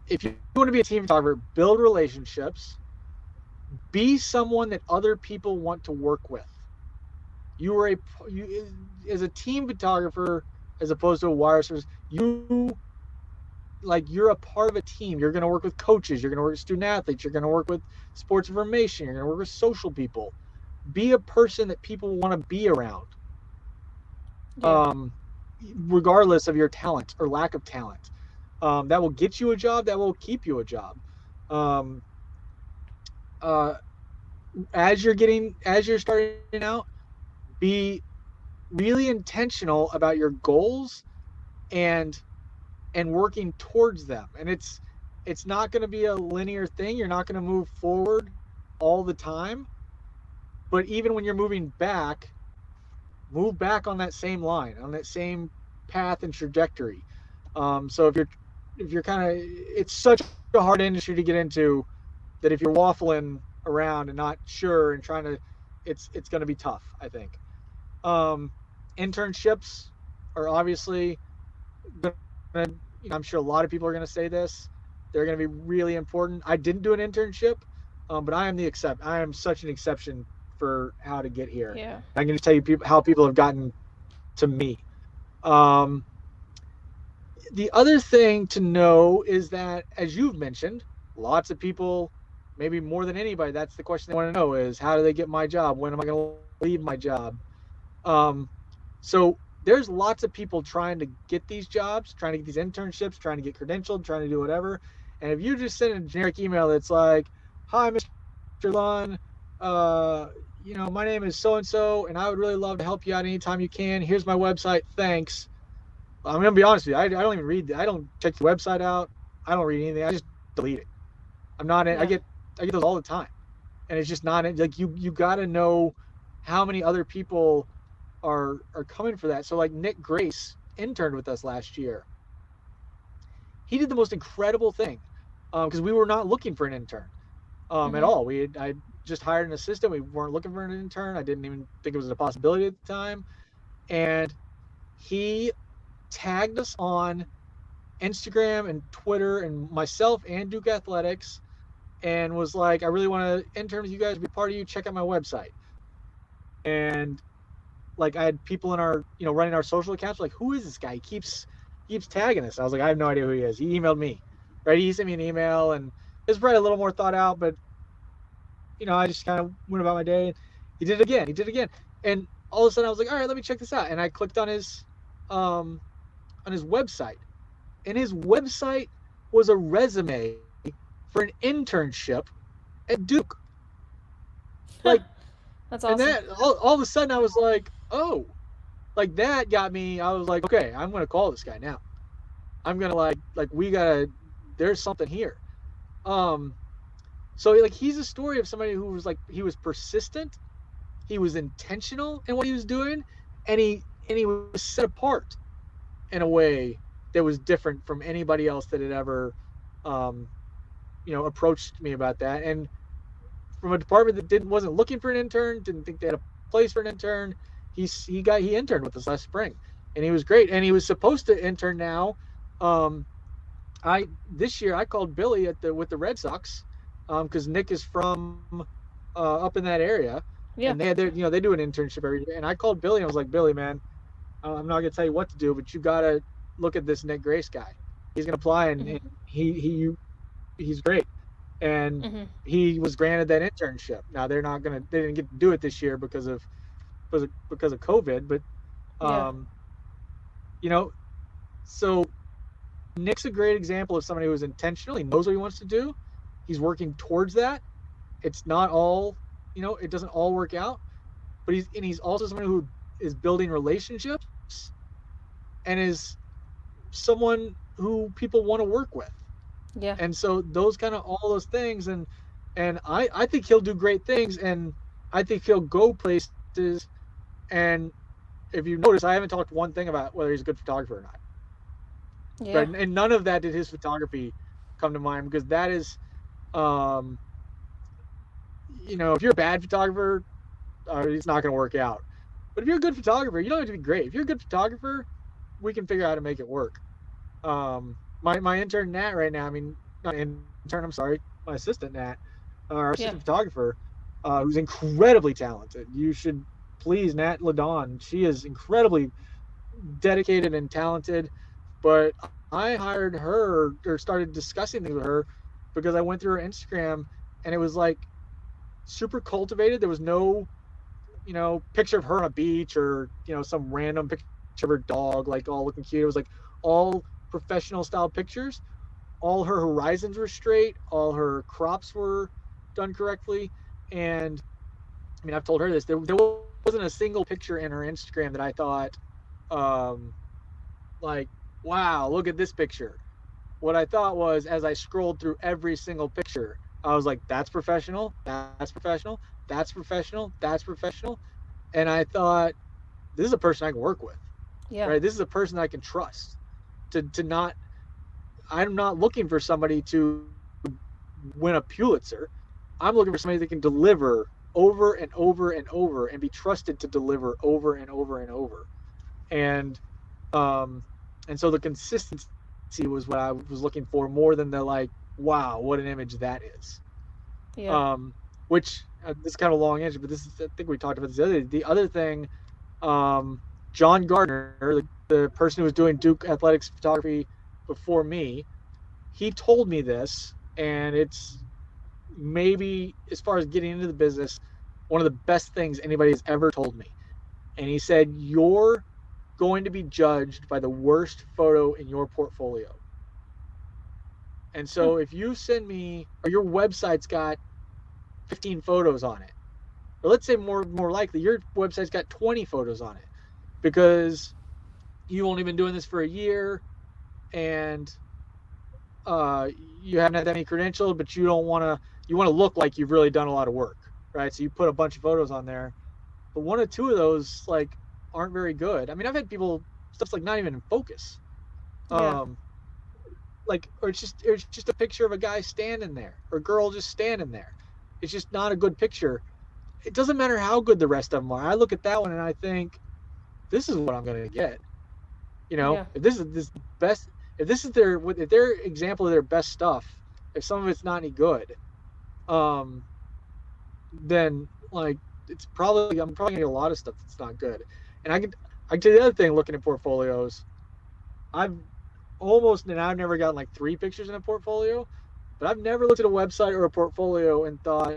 Speaker 2: if you want to be a team photographer, build relationships. Be someone that other people want to work with. You are you as a team photographer as opposed to a wire service. You're a part of a team. You're going to work with coaches. You're going to work with student athletes. You're going to work with sports information. You're going to work with social people. Be a person that people want to be around.
Speaker 1: Yeah.
Speaker 2: Um, Regardless of your talent or lack of talent. That will get you a job. That will keep you a job. Um, uh, as you're starting out, be really intentional about your goals and working towards them. And it's not going to be a linear thing. You're not going to move forward all the time. But even when you're moving back, move back on that same line, on that same path and trajectory. So if you're kind of, it's such a hard industry to get into that if you're waffling around and not sure and trying to, it's going to be tough, I think. Um, Internships are obviously going to, I'm sure a lot of people are going to say this. They're going to be really important. I didn't do an internship, but I am such an exception for how to get here.
Speaker 1: Yeah.
Speaker 2: I can just tell you how people have gotten to me. Um, the other thing to know is that, as you've mentioned, lots of people, maybe more than anybody, that's the question they want to know is how do they get my job? When am I going to leave my job? Um, so there's lots of people trying to get these jobs, trying to get these internships, trying to get credentialed, trying to do whatever. And if you just send a generic email that's like, "Hi, Mr. Lunn, uh, my name is so and so, and I would really love to help you out anytime you can. Here's my website. Thanks." I'm gonna be honest with you. I don't even read. I don't check the website out. I don't read anything. I just delete it. I'm not. I
Speaker 1: Yeah.
Speaker 2: get those all the time, and it's just not like you got to know how many other people are coming for that. So like Nick Grace interned with us last year. He did the most incredible thing because we were not looking for an intern at
Speaker 1: Mm-hmm.
Speaker 2: all. I just hired an assistant. We weren't looking for an intern. I didn't even think it was a possibility at the time. And he tagged us on Instagram and Twitter and myself and Duke Athletics and was like, "I really want to intern with you guys, be part of you. Check out my website." And like I had people in our, running our social accounts like, "Who is this guy? He keeps tagging us." I was like, "I have no idea who he is." He emailed me, right? He sent me an email, and it was probably a little more thought out, but I just kind of went about my day. And he did it again. He did it again, and all of a sudden I was like, "All right, let me check this out." And I clicked um, on his website, and his website was a resume for an internship at Duke. Like,
Speaker 1: That's
Speaker 2: and
Speaker 1: awesome.
Speaker 2: that all of a sudden I was like, oh, like that got me. I was like, okay, I'm gonna call this guy now. I'm gonna we gotta. There's something here. Um, so like he's a story of somebody who was like he was persistent, he was intentional in what he was doing, and he was set apart in a way that was different from anybody else that had ever, um, approached me about that. And from a department that wasn't looking for an intern, didn't think they had a place for an intern, he interned with us last spring, and he was great. And he was supposed to intern now. Um, I this year I called Billy with the Red Sox, because Nick is from up in that area, and
Speaker 1: Yeah.
Speaker 2: they do an internship every year. And I called Billy and I was like, Billy, man, I'm not gonna tell you what to do, but you gotta look at this Nick Grace guy. He's gonna apply, and
Speaker 1: Mhm.
Speaker 2: he's great. And
Speaker 1: Mhm.
Speaker 2: he was granted that internship. Now they didn't get to do it this year because of COVID, but
Speaker 1: Yeah.
Speaker 2: um, you know, so Nick's a great example of somebody who's intentional. He knows what he wants to do. He's working towards that. It's not all, it doesn't all work out, but he's also somebody who is building relationships and is someone who people want to work with.
Speaker 1: Yeah.
Speaker 2: And so those kind of all those things, and I think he'll do great things, and I think he'll go places. And if you notice, I haven't talked one thing about whether he's a good photographer or not.
Speaker 1: Yeah.
Speaker 2: Right, and none of that did his photography come to mind, because that is, um, if you're a bad photographer, it's not going to work out. But if you're a good photographer, you don't have to be great. If you're a good photographer, we can figure out how to make it work. My intern Nat right now, I mean, not intern, I'm sorry, my assistant Nat, our assistant
Speaker 1: Yeah.
Speaker 2: photographer, who's incredibly talented. You should please Nat Ladon. She is incredibly dedicated and talented. But I hired her or started discussing things with her because I went through her Instagram, and it was like super cultivated. There was no, picture of her on a beach, or, some random picture of her dog, like all looking cute. It was like all professional style pictures. All her horizons were straight. All her crops were done correctly. And I mean, I've told her this. There wasn't a single picture in her Instagram that I thought, um, like, wow, look at this picture. What I thought was, as I scrolled through every single picture, I was like, that's professional, that's professional, that's professional, that's professional. And I thought, this is a person I can work with,
Speaker 1: Yeah.
Speaker 2: right? This is a person that I can trust to not, I'm not looking for somebody to win a Pulitzer. I'm looking for somebody that can deliver over and over and over and be trusted to deliver over and over and over. And um and so the consistency was what I was looking for, more than the like, wow, what an image that is.
Speaker 1: Yeah.
Speaker 2: Which this is kind of a long answer, but this is, I think we talked about this the other thing. John Gardner, the person who was doing Duke athletics photography before me, he told me this, and it's maybe, as far as getting into the business, one of the best things anybody has ever told me. And he said, you're going to be judged by the worst photo in your portfolio. And
Speaker 1: Hmm.
Speaker 2: so if you send me, or your website's got 15 photos on it, or let's say more likely your website's got 20 photos on it, because you've only been doing this for a year, and you haven't had that many credentials, but you want to look like you've really done a lot of work, right? So you put a bunch of photos on there, but one or two of those like aren't very good. I mean, I've had people, stuff's like not even in focus,
Speaker 1: Yeah.
Speaker 2: um, like, or it's just a picture of a guy standing there, or a girl just standing there. It's just not a good picture. It doesn't matter how good the rest of them are. I look at that one and I think, this is what I'm going to get.
Speaker 1: Yeah.
Speaker 2: If this is this best, if this is their example of their best stuff, if some of it's not any good, um, then like I'm probably gonna get a lot of stuff that's not good. And I can tell you the other thing, looking at portfolios, I've and I've never gotten like 3 pictures in a portfolio, but I've never looked at a website or a portfolio and thought,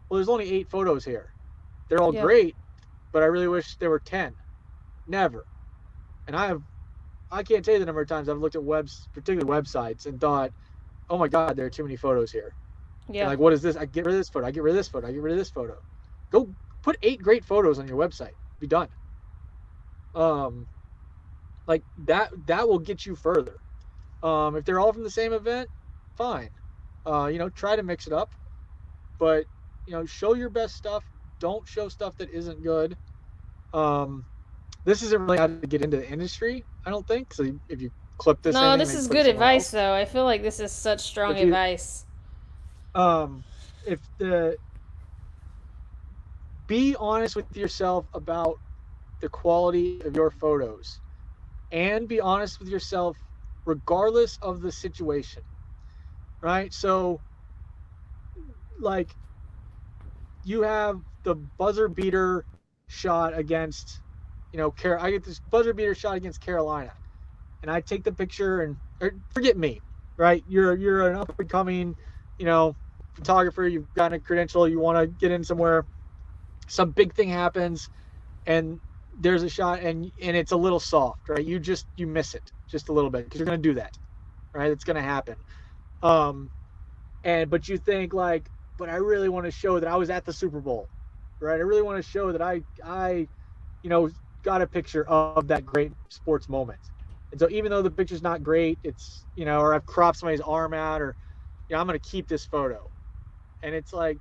Speaker 2: well, there's only 8 photos here. They're all
Speaker 1: Yeah.
Speaker 2: great, but I really wish there were 10. Never. And I can't tell you the number of times I've looked at particularly websites, and thought, oh my God, there are too many photos here.
Speaker 1: Yeah.
Speaker 2: And like, what is this? I get rid of this photo. I get rid of this photo. I get rid of this photo. Go put 8 great photos on your website. Be done. Like that will get you further. If they're all from the same event, fine. Try to mix it up, but show your best stuff. Don't show stuff that isn't good. This isn't really how to get into the industry, I don't think. So if you clip this
Speaker 1: No,
Speaker 2: in
Speaker 1: this
Speaker 2: and
Speaker 1: is
Speaker 2: put it
Speaker 1: good
Speaker 2: somewhere
Speaker 1: advice,
Speaker 2: else,
Speaker 1: though. I feel like this is such strong
Speaker 2: if you
Speaker 1: advice.
Speaker 2: if the be honest with yourself about the quality of your photos, and be honest with yourself regardless of the situation, right? So like, you have the buzzer beater shot against, I get this buzzer beater shot against Carolina, and I take the picture, and forget me, right? You're an up and coming, photographer. You've got a credential. You want to get in somewhere. Some big thing happens, and there's a shot, and it's a little soft, right? You miss it just a little bit because you're gonna do that, right? It's gonna happen. But you think like, but I really want to show that I was at the Super Bowl, right? I really want to show that I got a picture of that great sports moment. And so even though the picture's not great, it's, or I've cropped somebody's arm out, or, I'm going to keep this photo. And it's like,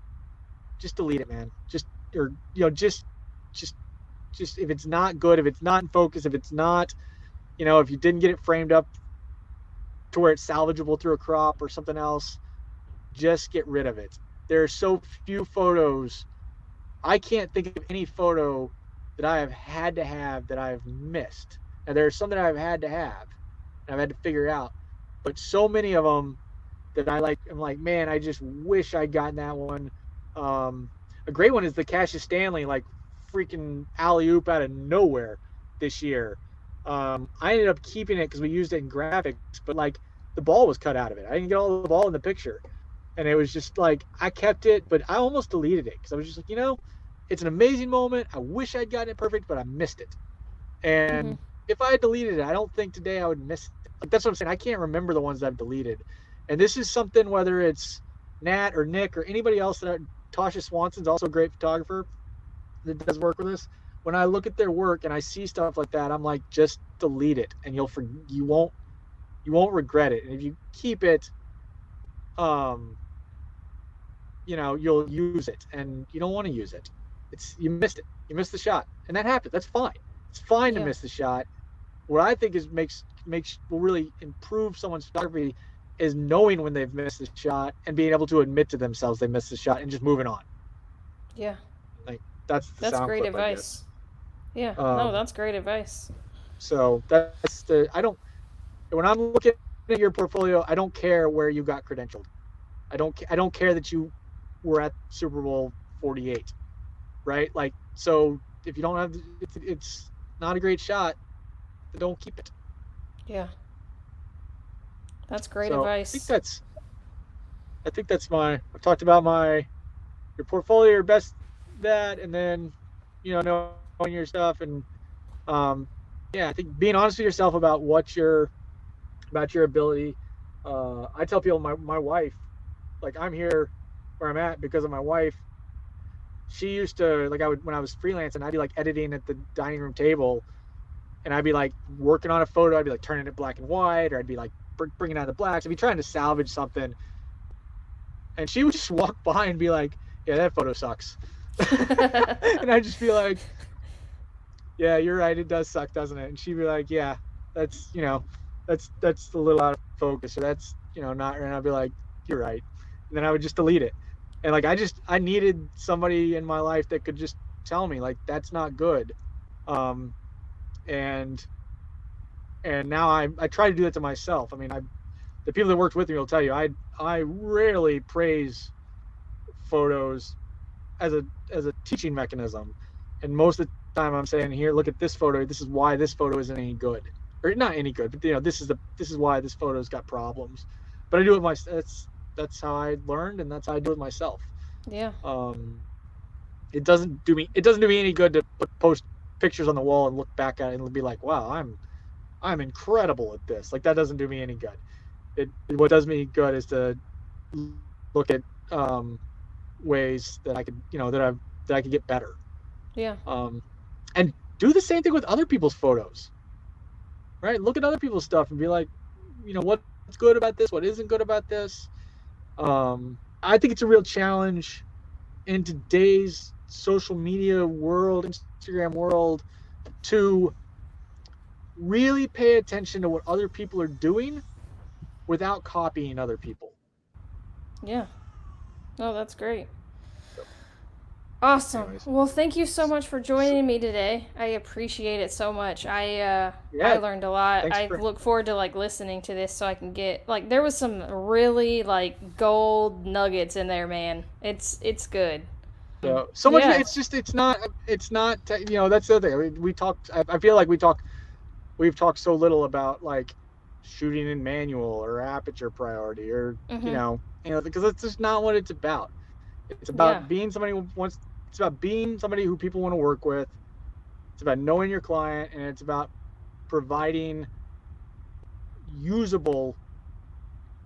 Speaker 2: just delete it, man. Just if it's not good, if it's not in focus, if it's not, if you didn't get it framed up to where it's salvageable through a crop or something else, just get rid of it. There are so few photos. I can't think of any photo that I have had to have that I've missed. Now, there are some that I've had to have, and I've had to figure out, but so many of them that I'm like, man, I just wish I'd gotten that one. A great one is the Cassius Stanley, like, freaking alley-oop out of nowhere this year. I ended up keeping it because we used it in graphics, but like, the ball was cut out of it. I didn't get all the ball in the picture. And it was just like, I kept it, but I almost deleted it because I was just like, it's an amazing moment. I wish I'd gotten it perfect, but I missed it. And if I had deleted it, I don't think today I would miss it. Like, that's what I'm saying. I can't remember the ones I've deleted. And this is something, whether it's Nat or Nick or anybody else Tasha Swanson's also a great photographer that does work with us. When I look at their work and I see stuff like that, I'm like, just delete it, and you won't regret it. And if you keep it, you'll use it, and you don't want to use it. You missed it. You missed the shot, and that happens. That's fine. It's fine to miss the shot. What I think is will really improve someone's photography is knowing when they've missed the shot and being able to admit to themselves they missed the shot and just moving on.
Speaker 1: Yeah.
Speaker 2: Like, that's
Speaker 1: great
Speaker 2: clip,
Speaker 1: advice. Yeah. No, that's great advice.
Speaker 2: So when I'm looking at your portfolio, I don't care where you got credentialed. I don't care that you were at Super Bowl 48, right? Like, so if you don't have, it's not a great shot, then don't keep it.
Speaker 1: Yeah. That's great advice.
Speaker 2: I think that's I've talked about your portfolio, your best that, and then, knowing your stuff. And, I think being honest with yourself about your ability. I tell people, my wife, like, I'm here where I'm at because of my wife. She used to, like, when I was freelancing, I'd be like editing at the dining room table, and I'd be like working on a photo. I'd be like turning it black and white, or I'd be like bringing out the blacks. I'd be trying to salvage something, and she would just walk by and be like, "Yeah, that photo sucks," and I'd just be like, "Yeah, you're right. It does suck, doesn't it?" And she'd be like, "Yeah, that's that's a little out of focus, or that's not." And I'd be like, "You're right," and then I would just delete it. And like, I needed somebody in my life that could just tell me, like, that's not good. And now I try to do that to myself. I mean, the people that worked with me will tell you, I rarely praise photos as a teaching mechanism, and most of the time I'm saying, here, look at this photo. This is why this photo isn't any good, or not any good, but this is why this photo's got problems. But I do it that's how I learned, and that's how I do it myself.
Speaker 1: Yeah.
Speaker 2: It doesn't do me any good to post pictures on the wall and look back at it and be like, wow, I'm incredible at this. Like, that doesn't do me any good. what does me good is to look at ways that I could, that I could get better.
Speaker 1: Yeah.
Speaker 2: And do the same thing with other people's photos, right? Look at other people's stuff and be like, what's good about this? What isn't good about this? I think it's a real challenge in today's social media world, Instagram world, to really pay attention to what other people are doing without copying other people.
Speaker 1: Yeah. Oh, that's great.
Speaker 2: So,
Speaker 1: awesome.
Speaker 2: anyways.
Speaker 1: Well, thank you so much for joining me today. I appreciate it so much. I learned a lot. I look forward to listening to this so I can get there was some really gold nuggets in there, man. It's good.
Speaker 2: So much. Yeah. It's not. That's the other thing. I mean, we talked. I feel like we've talked so little about shooting in manual or aperture priority or because that's just not what it's about. It's about being somebody who wants. It's about being somebody who people want to work with. It's about knowing your client, and it's about providing usable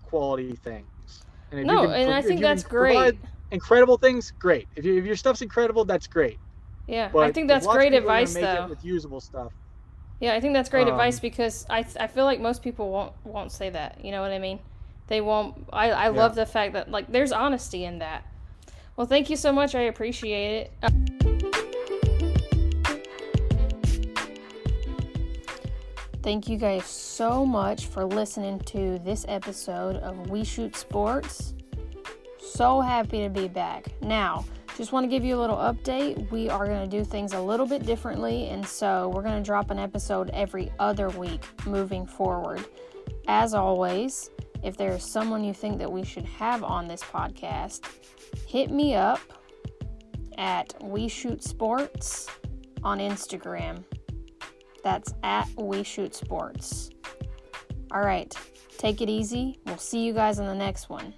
Speaker 2: quality things.
Speaker 1: And I think that's great.
Speaker 2: Incredible things, great. If your stuff's incredible, that's great.
Speaker 1: Yeah, but I think that's great advice, though.
Speaker 2: With usable stuff.
Speaker 1: Yeah, I think that's great advice because I feel like most people won't say that. You know what I mean? They won't. I love the fact that there's honesty in that. Well, thank you so much. I appreciate it. Thank you guys so much for listening to this episode of We Shoot Sports. So happy to be back. Now, just want to give you a little update. We are going to do things a little bit differently, and so we're going to drop an episode every other week moving forward. As always, if there is someone you think that we should have on this podcast, hit me up at We Shoot Sports on Instagram. That's at We Shoot Sports. All right, take it easy. We'll see you guys in the next one.